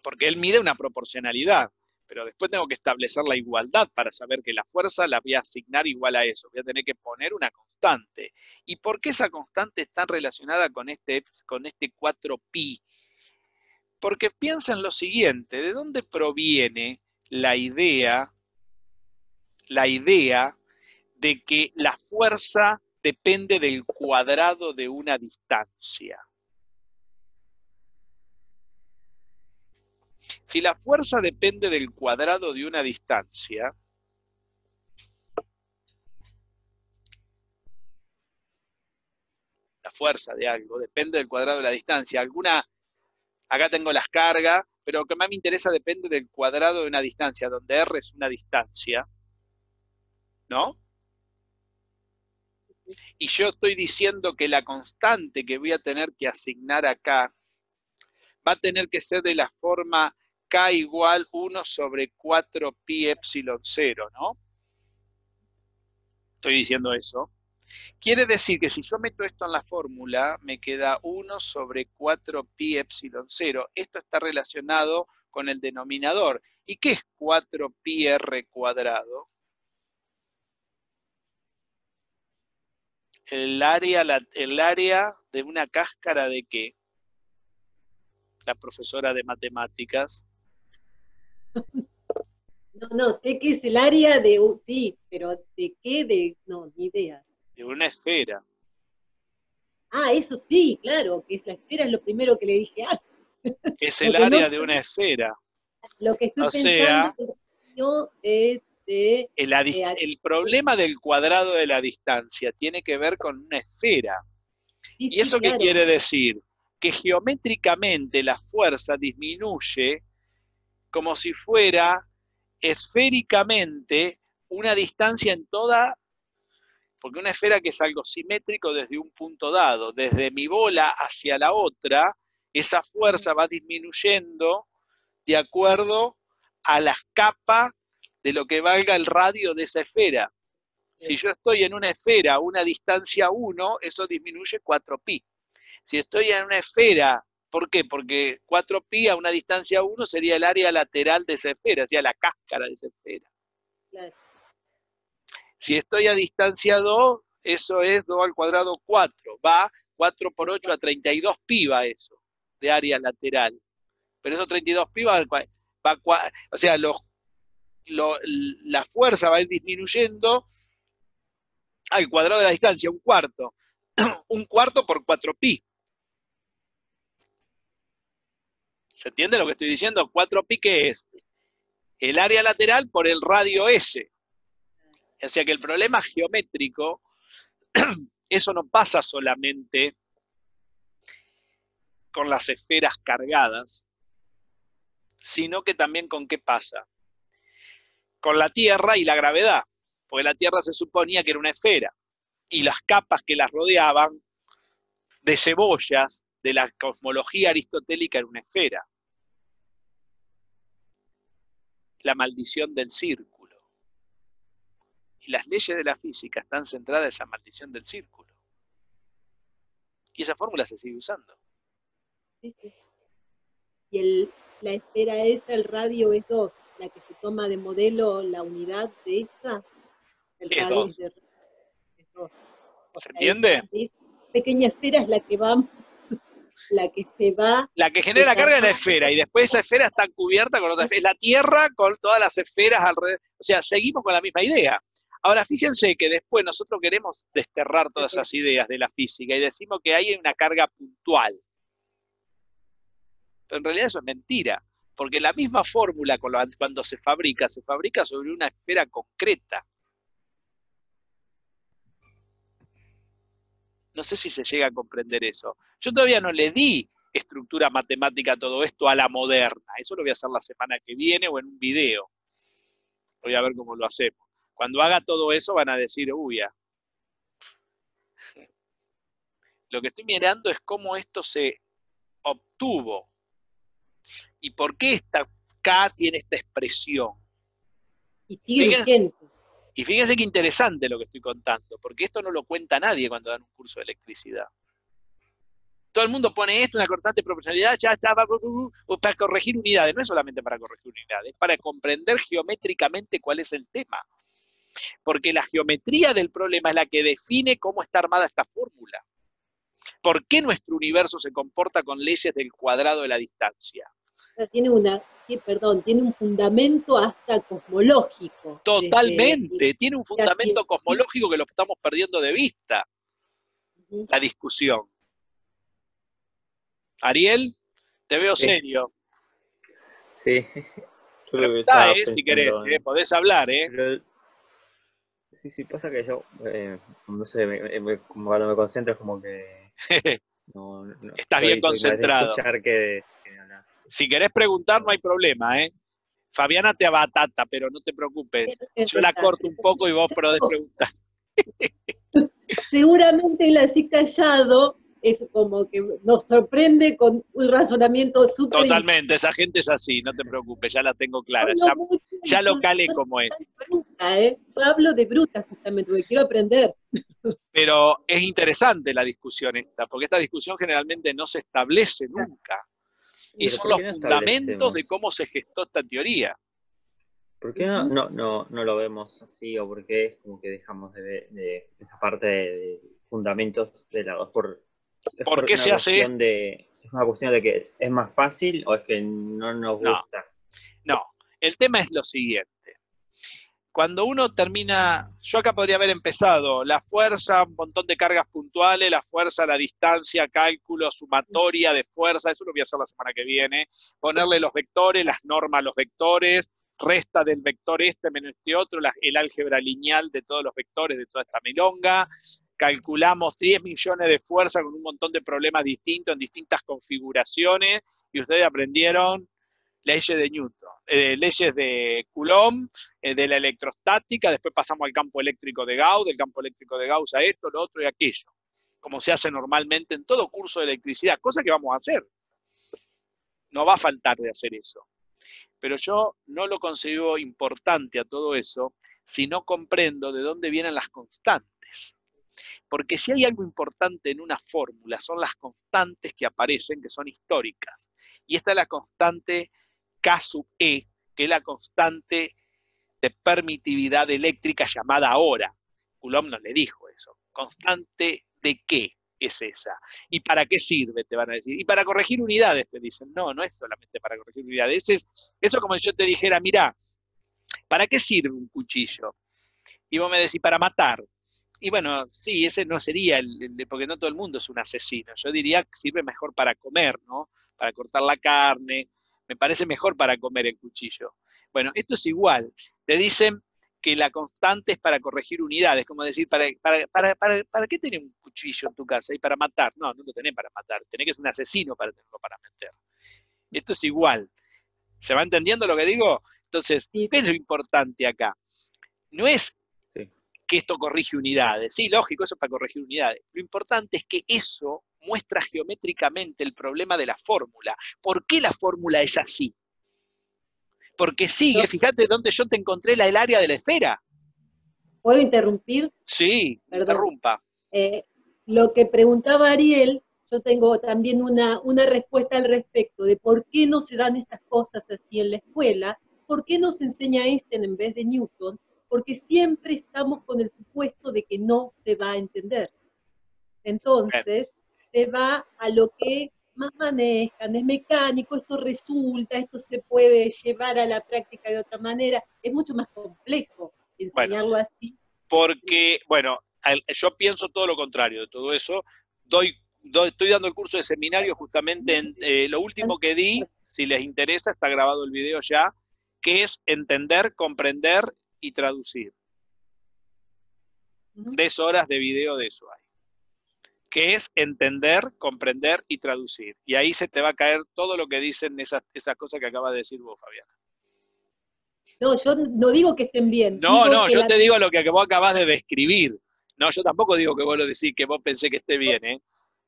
Speaker 1: Porque él mide una proporcionalidad, pero después tengo que establecer la igualdad para saber que la fuerza la voy a asignar igual a eso. Voy a tener que poner una constante. ¿Y por qué esa constante está relacionada con este 4pi? Porque piensa en lo siguiente, ¿de dónde proviene la idea de que la fuerza depende del cuadrado de una distancia? Si la fuerza depende del cuadrado de una distancia, la fuerza de algo depende del cuadrado de la distancia. Acá tengo las cargas, pero lo que más me interesa depende del cuadrado de una distancia, donde R es una distancia, ¿no? Y yo estoy diciendo que la constante que voy a tener que asignar acá va a tener que ser de la forma K igual 1 sobre 4pi epsilon 0, ¿no? Estoy diciendo eso. Quiere decir que si yo meto esto en la fórmula, me queda 1 sobre 4pi epsilon 0. Esto está relacionado con el denominador. ¿Y qué es 4pi r cuadrado? El área de una cáscara de qué? La profesora de matemáticas.
Speaker 2: No, sé que es el área de, sí, pero ¿de qué? No, ni idea.
Speaker 1: De una esfera.
Speaker 2: Ah, eso sí, claro, que es la esfera, es lo primero que le dije.
Speaker 1: Es el área de una esfera.
Speaker 2: Lo que estoy
Speaker 1: O sea,
Speaker 2: pensando es de...
Speaker 1: el problema del cuadrado de la distancia tiene que ver con una esfera.
Speaker 2: Sí,
Speaker 1: ¿Y
Speaker 2: sí,
Speaker 1: eso qué
Speaker 2: claro.
Speaker 1: quiere decir? Que geométricamente la fuerza disminuye como si fuera esféricamente una distancia en toda, porque una esfera que es algo simétrico desde un punto dado, desde mi bola hacia la otra, esa fuerza va disminuyendo de acuerdo a las capas de lo que valga el radio de esa esfera. Si yo estoy en una esfera a una distancia 1, eso disminuye 4pi. Si estoy en una esfera, ¿por qué? Porque 4pi a una distancia 1 sería el área lateral de esa esfera, sería la cáscara de esa esfera.
Speaker 2: Claro.
Speaker 1: Si estoy a distancia 2, eso es 2 al cuadrado 4. Va 4 por 8 a 32 pi va eso, de área lateral. Pero esos 32 pi va o sea, la fuerza va a ir disminuyendo al cuadrado de la distancia, un cuarto. Un cuarto por 4pi. ¿Se entiende lo que estoy diciendo? 4pi, ¿qué es? El área lateral por el radio S. O sea que el problema geométrico, eso no pasa solamente con las esferas cargadas, sino que también con qué pasa. Con la Tierra y la gravedad. Porque la Tierra se suponía que era una esfera. Y las capas que las rodeaban, de cebollas, de la cosmología aristotélica, era una esfera. La maldición del círculo. Y las leyes de la física están centradas en esa maldición del círculo. Y esa fórmula se sigue usando.
Speaker 2: Sí, sí. Y la esfera esa, el radio es 2, la que se toma de modelo la unidad de esta, el
Speaker 1: Es
Speaker 2: radio
Speaker 1: 2.
Speaker 2: es 2. O
Speaker 1: ¿Se
Speaker 2: sea,
Speaker 1: entiende?
Speaker 2: esa pequeña esfera es la que va, la que se va.
Speaker 1: La que genera la carga es la esfera, y después esa esfera está cubierta con otra esfera. Es la Tierra con todas las esferas alrededor. O sea, seguimos con la misma idea. Ahora, fíjense que después nosotros queremos desterrar todas esas ideas de la física y decimos que hay una carga puntual. Pero en realidad eso es mentira, porque la misma fórmula cuando se fabrica sobre una esfera concreta. No sé si se llega a comprender eso. Yo todavía no le di estructura matemática a todo esto a la moderna. Eso lo voy a hacer la semana que viene o en un video. Voy a ver cómo lo hacemos. Cuando haga todo eso van a decir, uy, ya. Lo que estoy mirando es cómo esto se obtuvo y por qué esta K tiene esta expresión.
Speaker 2: Y sigue vigente.
Speaker 1: Y fíjense qué interesante lo que estoy contando, porque esto no lo cuenta nadie cuando dan un curso de electricidad. Todo el mundo pone esto, una constante de proporcionalidad, ya está, para corregir unidades. No es solamente para corregir unidades, es para comprender geométricamente cuál es el tema. Porque la geometría del problema es la que define cómo está armada esta fórmula. ¿Por qué nuestro universo se comporta con leyes del cuadrado de la distancia?
Speaker 2: Tiene un fundamento hasta cosmológico.
Speaker 1: Totalmente, tiene un fundamento cosmológico que lo estamos perdiendo de vista. La discusión. Ariel, te veo serio.
Speaker 3: Sí.
Speaker 1: Preguntá, si querés, podés hablar,
Speaker 3: Pero, sí, pasa que yo, no sé, cuando me concentro es como que... No,
Speaker 1: estás bien concentrado. Si querés preguntar, no hay problema, Fabiana te abatata, pero no te preocupes. Yo la corto un poco y vos podés preguntar.
Speaker 2: Seguramente él así callado es como que nos sorprende con un razonamiento súper...
Speaker 1: Totalmente, esa gente es así, no te preocupes, ya la tengo clara. Ya lo calé como es.
Speaker 2: Hablo de bruta justamente, porque quiero aprender.
Speaker 1: Pero es interesante la discusión esta, porque esta discusión generalmente no se establece nunca. Y son los fundamentos de cómo se gestó esta teoría.
Speaker 3: ¿Por qué no lo vemos así? ¿O por qué es como que dejamos de esa parte de fundamentos de lado?
Speaker 1: ¿Por qué se hace esto?
Speaker 3: ¿Es una cuestión de que es más fácil o es que no nos gusta?
Speaker 1: No, el tema es lo siguiente. Cuando uno termina, yo acá podría haber empezado, la fuerza, un montón de cargas puntuales, la fuerza, la distancia, cálculo, sumatoria de fuerza, eso lo voy a hacer la semana que viene, ponerle los vectores, las normas a los vectores, resta del vector este menos este otro, el álgebra lineal de todos los vectores de toda esta milonga, calculamos 10 millones de fuerza con un montón de problemas distintos en distintas configuraciones, y ustedes aprendieron leyes de Newton, leyes de Coulomb, de la electrostática, después pasamos al campo eléctrico de Gauss, del campo eléctrico de Gauss a esto, lo otro y aquello, como se hace normalmente en todo curso de electricidad, cosa que vamos a hacer. No va a faltar de hacer eso. Pero yo no lo considero importante a todo eso si no comprendo de dónde vienen las constantes. Porque si hay algo importante en una fórmula, son las constantes que aparecen, que son históricas. Y esta es la constante K sub E, que es la constante de permitividad eléctrica llamada ahora. Coulomb no le dijo eso. ¿Constante de qué es esa? ¿Y para qué sirve? Te van a decir. Y para corregir unidades, te dicen. No, no es solamente para corregir unidades. Eso como si yo te dijera, mira, ¿para qué sirve un cuchillo? Y vos me decís, para matar. Y bueno, sí, ese no sería, porque no todo el mundo es un asesino. Yo diría que sirve mejor para comer, ¿no? Para cortar la carne. Me parece mejor para comer el cuchillo. Bueno, esto es igual. Te dicen que la constante es para corregir unidades, como decir, ¿para qué tenés un cuchillo en tu casa? ¿Y para matar? No, no lo tenés para matar. Tenés que ser un asesino para tenerlo para meter. Esto es igual. ¿Se va entendiendo lo que digo? Entonces, ¿qué es lo importante acá? No es que esto corrige unidades. Sí, lógico, eso es para corregir unidades. Lo importante es que eso muestra geométricamente el problema de la fórmula. ¿Por qué la fórmula es así? Porque sigue, fíjate dónde yo te encontré el área de la esfera.
Speaker 2: ¿Puedo interrumpir?
Speaker 1: Sí,
Speaker 2: Perdón.
Speaker 1: interrumpa.
Speaker 2: Lo que preguntaba Ariel, yo tengo también una respuesta al respecto de por qué no se dan estas cosas así en la escuela, por qué no se enseña Einstein en vez de Newton, porque siempre estamos con el supuesto de que no se va a entender. Entonces, se va a lo que más manejan, es mecánico, esto resulta, esto se puede llevar a la práctica de otra manera, es mucho más complejo enseñarlo así.
Speaker 1: Porque, bueno, yo pienso todo lo contrario de todo eso, estoy dando el curso de seminario justamente en lo último que di, si les interesa, está grabado el video ya, que es entender, comprender y traducir. 3 horas de video de eso hay. Que es entender, comprender y traducir. Y ahí se te va a caer todo lo que dicen esas cosas que acabas de decir vos, Fabiana.
Speaker 2: No, yo no digo que estén bien.
Speaker 1: No, yo te digo lo que vos acabás de describir. No, yo tampoco digo que vos lo decís, que vos pensé que esté bien, ¿eh?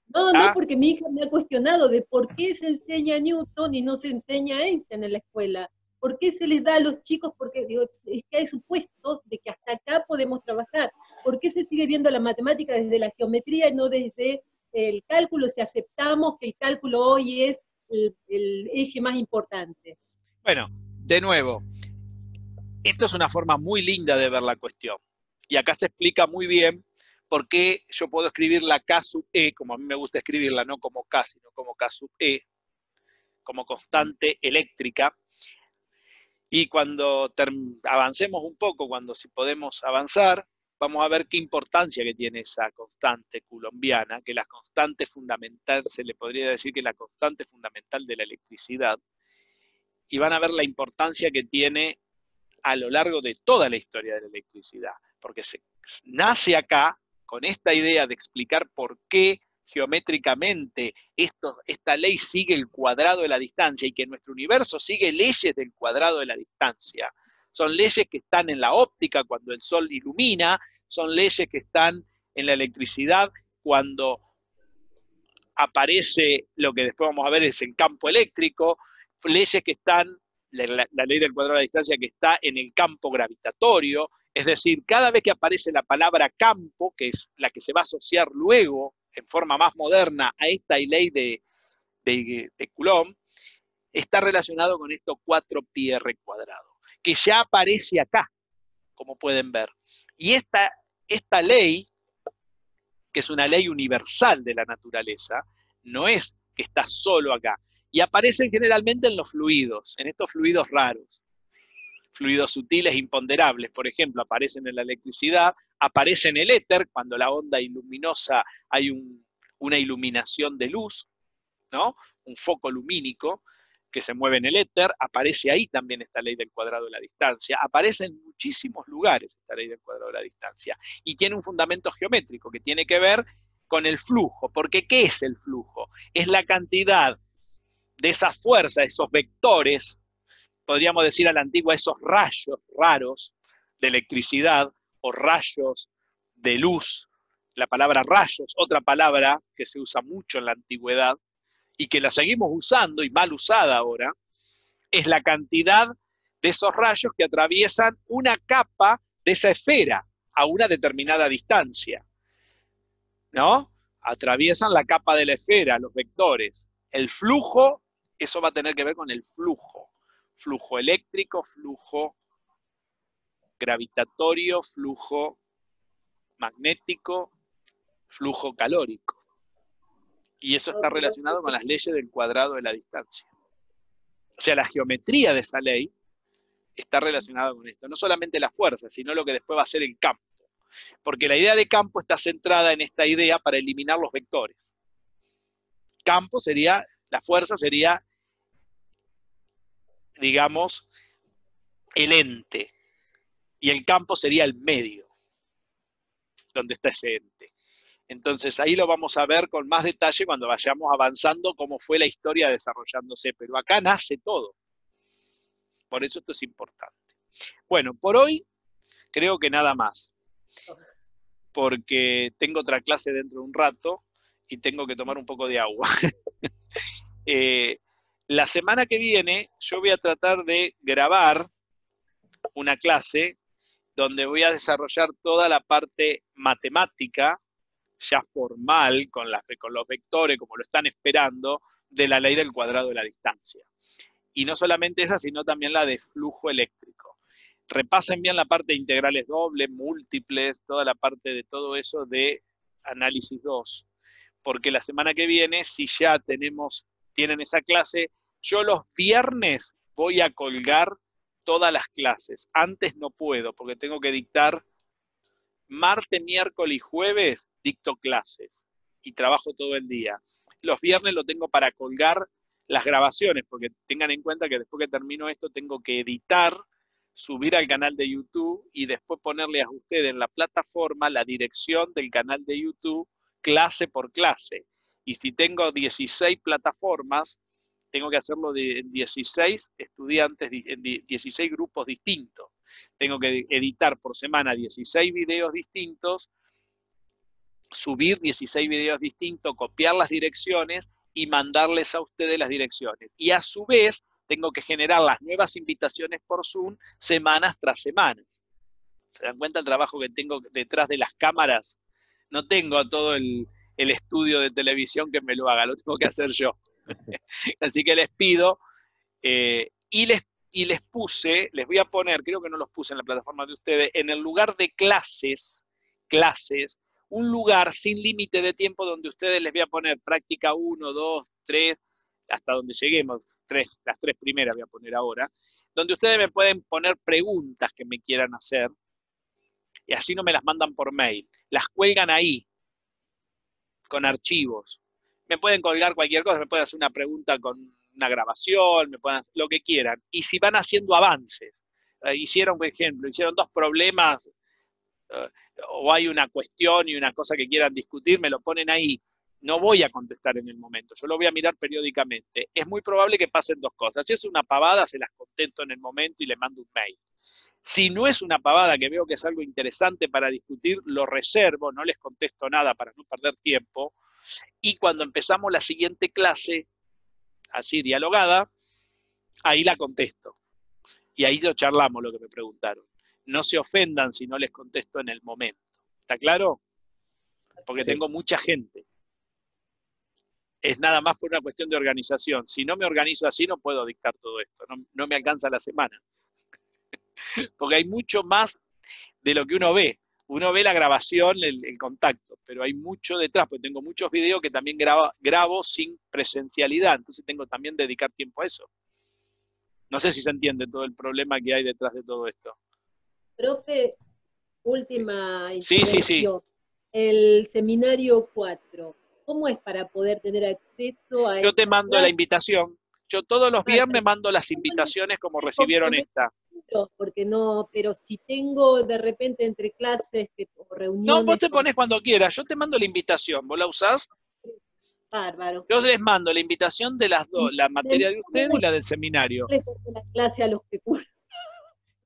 Speaker 2: No, no, porque mi hija me ha cuestionado de por qué se enseña Newton y no se enseña Einstein en la escuela. ¿Por qué se les da a los chicos? Porque digo, es que hay supuestos de que hasta acá podemos trabajar. ¿Por qué se sigue viendo la matemática desde la geometría y no desde el cálculo, si aceptamos que el cálculo hoy es el eje más importante?
Speaker 1: Bueno, de nuevo, esto es una forma muy linda de ver la cuestión. Y acá se explica muy bien por qué yo puedo escribir la K sub E, como a mí me gusta escribirla, no como K, sino como K sub E, como constante eléctrica. Y cuando avancemos un poco, si podemos avanzar, vamos a ver qué importancia que tiene esa constante coulombiana, que la constante fundamental, se le podría decir que es la constante fundamental de la electricidad, y van a ver la importancia que tiene a lo largo de toda la historia de la electricidad, porque nace acá con esta idea de explicar por qué geométricamente esta ley sigue el cuadrado de la distancia y que nuestro universo sigue leyes del cuadrado de la distancia. Son leyes que están en la óptica cuando el sol ilumina, son leyes que están en la electricidad cuando aparece lo que después vamos a ver es el campo eléctrico, leyes que están, la ley del cuadrado de la distancia que está en el campo gravitatorio, es decir, cada vez que aparece la palabra campo, que es la que se va a asociar luego en forma más moderna a esta ley de Coulomb, está relacionado con estos 4πr cuadrado, que ya aparece acá, como pueden ver. Y esta ley, que es una ley universal de la naturaleza, no es que está solo acá. Y aparecen generalmente en los fluidos, en estos fluidos raros. Fluidos sutiles imponderables, por ejemplo, aparecen en la electricidad, aparece en el éter, cuando la onda luminosa hay una iluminación de luz, ¿no? Un foco lumínico, que se mueve en el éter, aparece ahí también esta ley del cuadrado de la distancia, aparece en muchísimos lugares esta ley del cuadrado de la distancia, y tiene un fundamento geométrico que tiene que ver con el flujo, porque ¿qué es el flujo? Es la cantidad de esa fuerza, esos vectores, podríamos decir a la antigua, esos rayos raros de electricidad o rayos de luz. La palabra rayos, otra palabra que se usa mucho en la antigüedad y que la seguimos usando y mal usada ahora, es la cantidad de esos rayos que atraviesan una capa de esa esfera a una determinada distancia, ¿no? Atraviesan la capa de la esfera, los vectores. El flujo, eso va a tener que ver con el flujo. Flujo eléctrico, flujo gravitatorio, flujo magnético, flujo calórico. Y eso está relacionado con las leyes del cuadrado de la distancia. O sea, la geometría de esa ley está relacionada con esto. No solamente la fuerza, sino lo que después va a ser el campo. Porque la idea de campo está centrada en esta idea para eliminar los vectores. Campo sería, la fuerza sería, digamos, el ente. Y el campo sería el medio, donde está ese ente. Entonces ahí lo vamos a ver con más detalle cuando vayamos avanzando cómo fue la historia desarrollándose. Pero acá nace todo. Por eso esto es importante. Bueno, por hoy creo que nada más. Porque tengo otra clase dentro de un rato y tengo que tomar un poco de agua. La semana que viene yo voy a tratar de grabar una clase donde voy a desarrollar toda la parte matemática, ya formal, con los vectores, como lo están esperando, de la ley del cuadrado de la distancia. Y no solamente esa, sino también la de flujo eléctrico. Repasen bien la parte de integrales dobles, múltiples, toda la parte de todo eso de análisis 2. Porque la semana que viene, si ya tienen esa clase, yo los viernes voy a colgar todas las clases. Antes no puedo, porque tengo que dictar martes, miércoles y jueves, dicto clases y trabajo todo el día. Los viernes lo tengo para colgar las grabaciones, porque tengan en cuenta que después que termino esto tengo que editar, subir al canal de YouTube y después ponerle a ustedes en la plataforma la dirección del canal de YouTube clase por clase. Y si tengo 16 plataformas, tengo que hacerlo en 16 estudiantes, en 16 grupos distintos. Tengo que editar por semana 16 videos distintos, subir 16 videos distintos, copiar las direcciones y mandarles a ustedes las direcciones. Y a su vez, tengo que generar las nuevas invitaciones por Zoom semanas tras semanas. ¿Se dan cuenta el trabajo que tengo detrás de las cámaras? No tengo todo el estudio de televisión que me lo haga, lo tengo que hacer yo. Así que les pido, y les puse, les voy a poner, creo que no los puse en la plataforma de ustedes, en el lugar de clases, un lugar sin límite de tiempo donde ustedes les voy a poner práctica 1, 2, 3, hasta donde lleguemos, las 3 primeras voy a poner ahora, donde ustedes me pueden poner preguntas que me quieran hacer, y así no me las mandan por mail, las cuelgan ahí, con archivos. Me pueden colgar cualquier cosa, me pueden hacer una pregunta con una grabación, me pueden hacer lo que quieran. Y si van haciendo avances, hicieron, por ejemplo, 2 problemas, o hay una cuestión y una cosa que quieran discutir, me lo ponen ahí. No voy a contestar en el momento, yo lo voy a mirar periódicamente. Es muy probable que pasen 2 cosas. Si es una pavada, se las contesto en el momento y le mando un mail. Si no es una pavada, que veo que es algo interesante para discutir, lo reservo, no les contesto nada para no perder tiempo. Y cuando empezamos la siguiente clase, así dialogada, ahí la contesto. Y ahí lo charlamos lo que me preguntaron. No se ofendan si no les contesto en el momento. ¿Está claro? Porque sí, tengo mucha gente. Es nada más por una cuestión de organización. Si no me organizo así, no puedo dictar todo esto. No me alcanza la semana. Porque hay mucho más de lo que uno ve. Uno ve la grabación, el contacto, pero hay mucho detrás, porque tengo muchos videos que también grabo sin presencialidad, entonces tengo también que dedicar tiempo a eso. No sé si se entiende todo el problema que hay detrás de todo esto.
Speaker 2: Profe, última
Speaker 1: intervención. Sí.
Speaker 2: El seminario 4, ¿cómo es para poder tener acceso a
Speaker 1: Yo te mando la invitación. Yo todos los
Speaker 2: Ah,
Speaker 1: viernes mando las invitaciones como recibieron esta.
Speaker 2: porque no, pero si tengo de repente entre clases o
Speaker 1: No,
Speaker 2: reuniones
Speaker 1: vos te
Speaker 2: con
Speaker 1: pones cuando quieras, yo te mando la invitación, ¿vos la usás?
Speaker 2: bárbaro.
Speaker 1: Yo les mando la invitación de las dos, la materia de ustedes y la del seminario.
Speaker 2: La clase a los que cursan.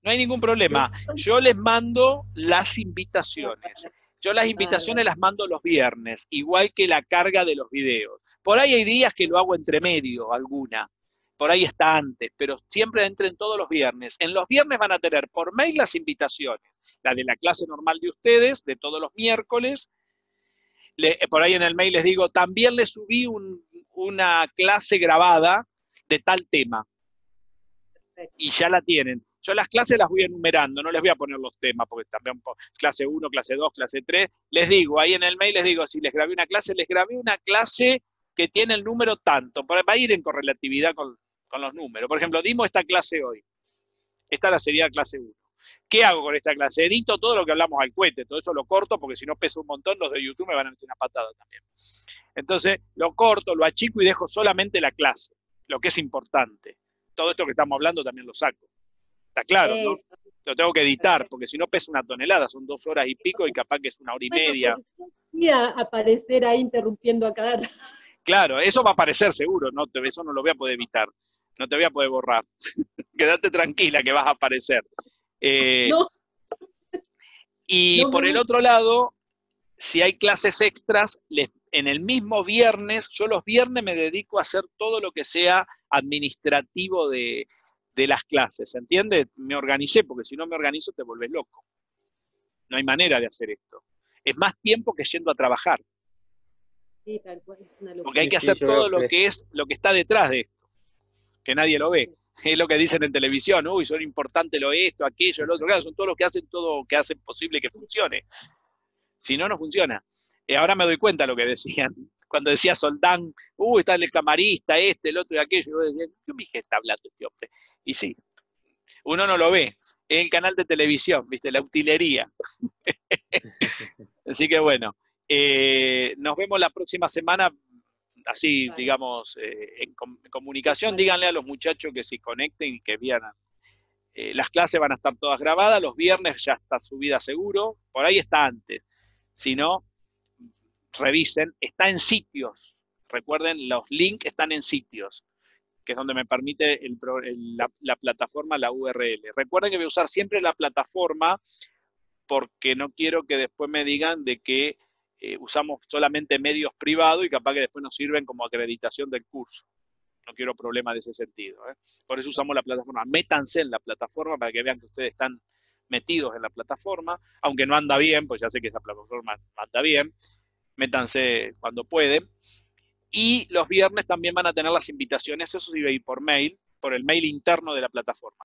Speaker 1: No hay ningún problema. Yo les mando las invitaciones. Yo las invitaciones las mando los viernes, igual que la carga de los videos. Por ahí hay días que lo hago entre medio, alguna. Por ahí está antes, pero siempre entren todos los viernes. En los viernes van a tener por mail las invitaciones. La de la clase normal de ustedes, de todos los miércoles. Por ahí en el mail les digo, también les subí una clase grabada de tal tema. Y ya la tienen. Yo las clases las voy enumerando, no les voy a poner los temas, porque también clase 1, clase 2, clase 3. Les digo, ahí en el mail les digo, si les grabé una clase que tiene el número tanto. Va a ir en correlatividad con los números. Por ejemplo, dimos esta clase hoy. Esta sería clase 1. ¿Qué hago con esta clase? Edito todo lo que hablamos al cohete, todo eso lo corto, porque si no pesa un montón, los de YouTube me van a meter una patada también. Entonces, lo corto, lo achico y dejo solamente la clase, lo que es importante. Todo esto que estamos hablando también lo saco. Está claro, ¿no? Lo tengo que editar, porque si no pesa una tonelada, son 2 horas y pico y capaz que es 1 hora y media.
Speaker 2: Y a aparecer ahí interrumpiendo a cada rato.
Speaker 1: Claro, eso va a aparecer seguro, ¿no? Eso no lo voy a poder evitar, no te voy a poder borrar. Quédate tranquila que vas a aparecer.
Speaker 2: No.
Speaker 1: Y
Speaker 2: No
Speaker 1: por el otro lado, si hay clases extras, en el mismo viernes, yo los viernes me dedico a hacer todo lo que sea administrativo de las clases, ¿entiendes? Me organicé, porque si no me organizo te volvés loco. No hay manera de hacer esto. Es más tiempo que yendo a trabajar.
Speaker 2: Sí, tal cual, es una locura.
Speaker 1: Porque hay que hacer todo lo que está detrás de esto, que nadie lo ve. Es lo que dicen en televisión, uy, son importantes esto, aquello, el otro, claro, son todos los que hacen todo que hacen posible que funcione. Si no, no funciona. Ahora me doy cuenta de lo que decían. Cuando decía Soldán, está el camarista, el otro y aquello, yo decía, ¿qué me está hablando este hombre? Y sí, uno no lo ve, es el canal de televisión, ¿viste? La utilería. Así que bueno, nos vemos la próxima semana, así, vale, digamos, en comunicación. Díganle a los muchachos que se conecten y que vean. Las clases van a estar todas grabadas, los viernes ya está subida seguro, por ahí está antes. Si no, revisen, está en sitios. Recuerden, los links están en sitios, que es donde me permite la plataforma, la URL. Recuerden que voy a usar siempre la plataforma porque no quiero que después me digan de que usamos solamente medios privados y capaz que después nos sirven como acreditación del curso. No quiero problemas de ese sentido. Por eso usamos la plataforma. Métanse en la plataforma para que vean que ustedes están metidos en la plataforma, aunque no anda bien, pues ya sé que esa plataforma no anda bien. Métanse cuando pueden. Y los viernes también van a tener las invitaciones, eso sí va a ir por mail, por el mail interno de la plataforma.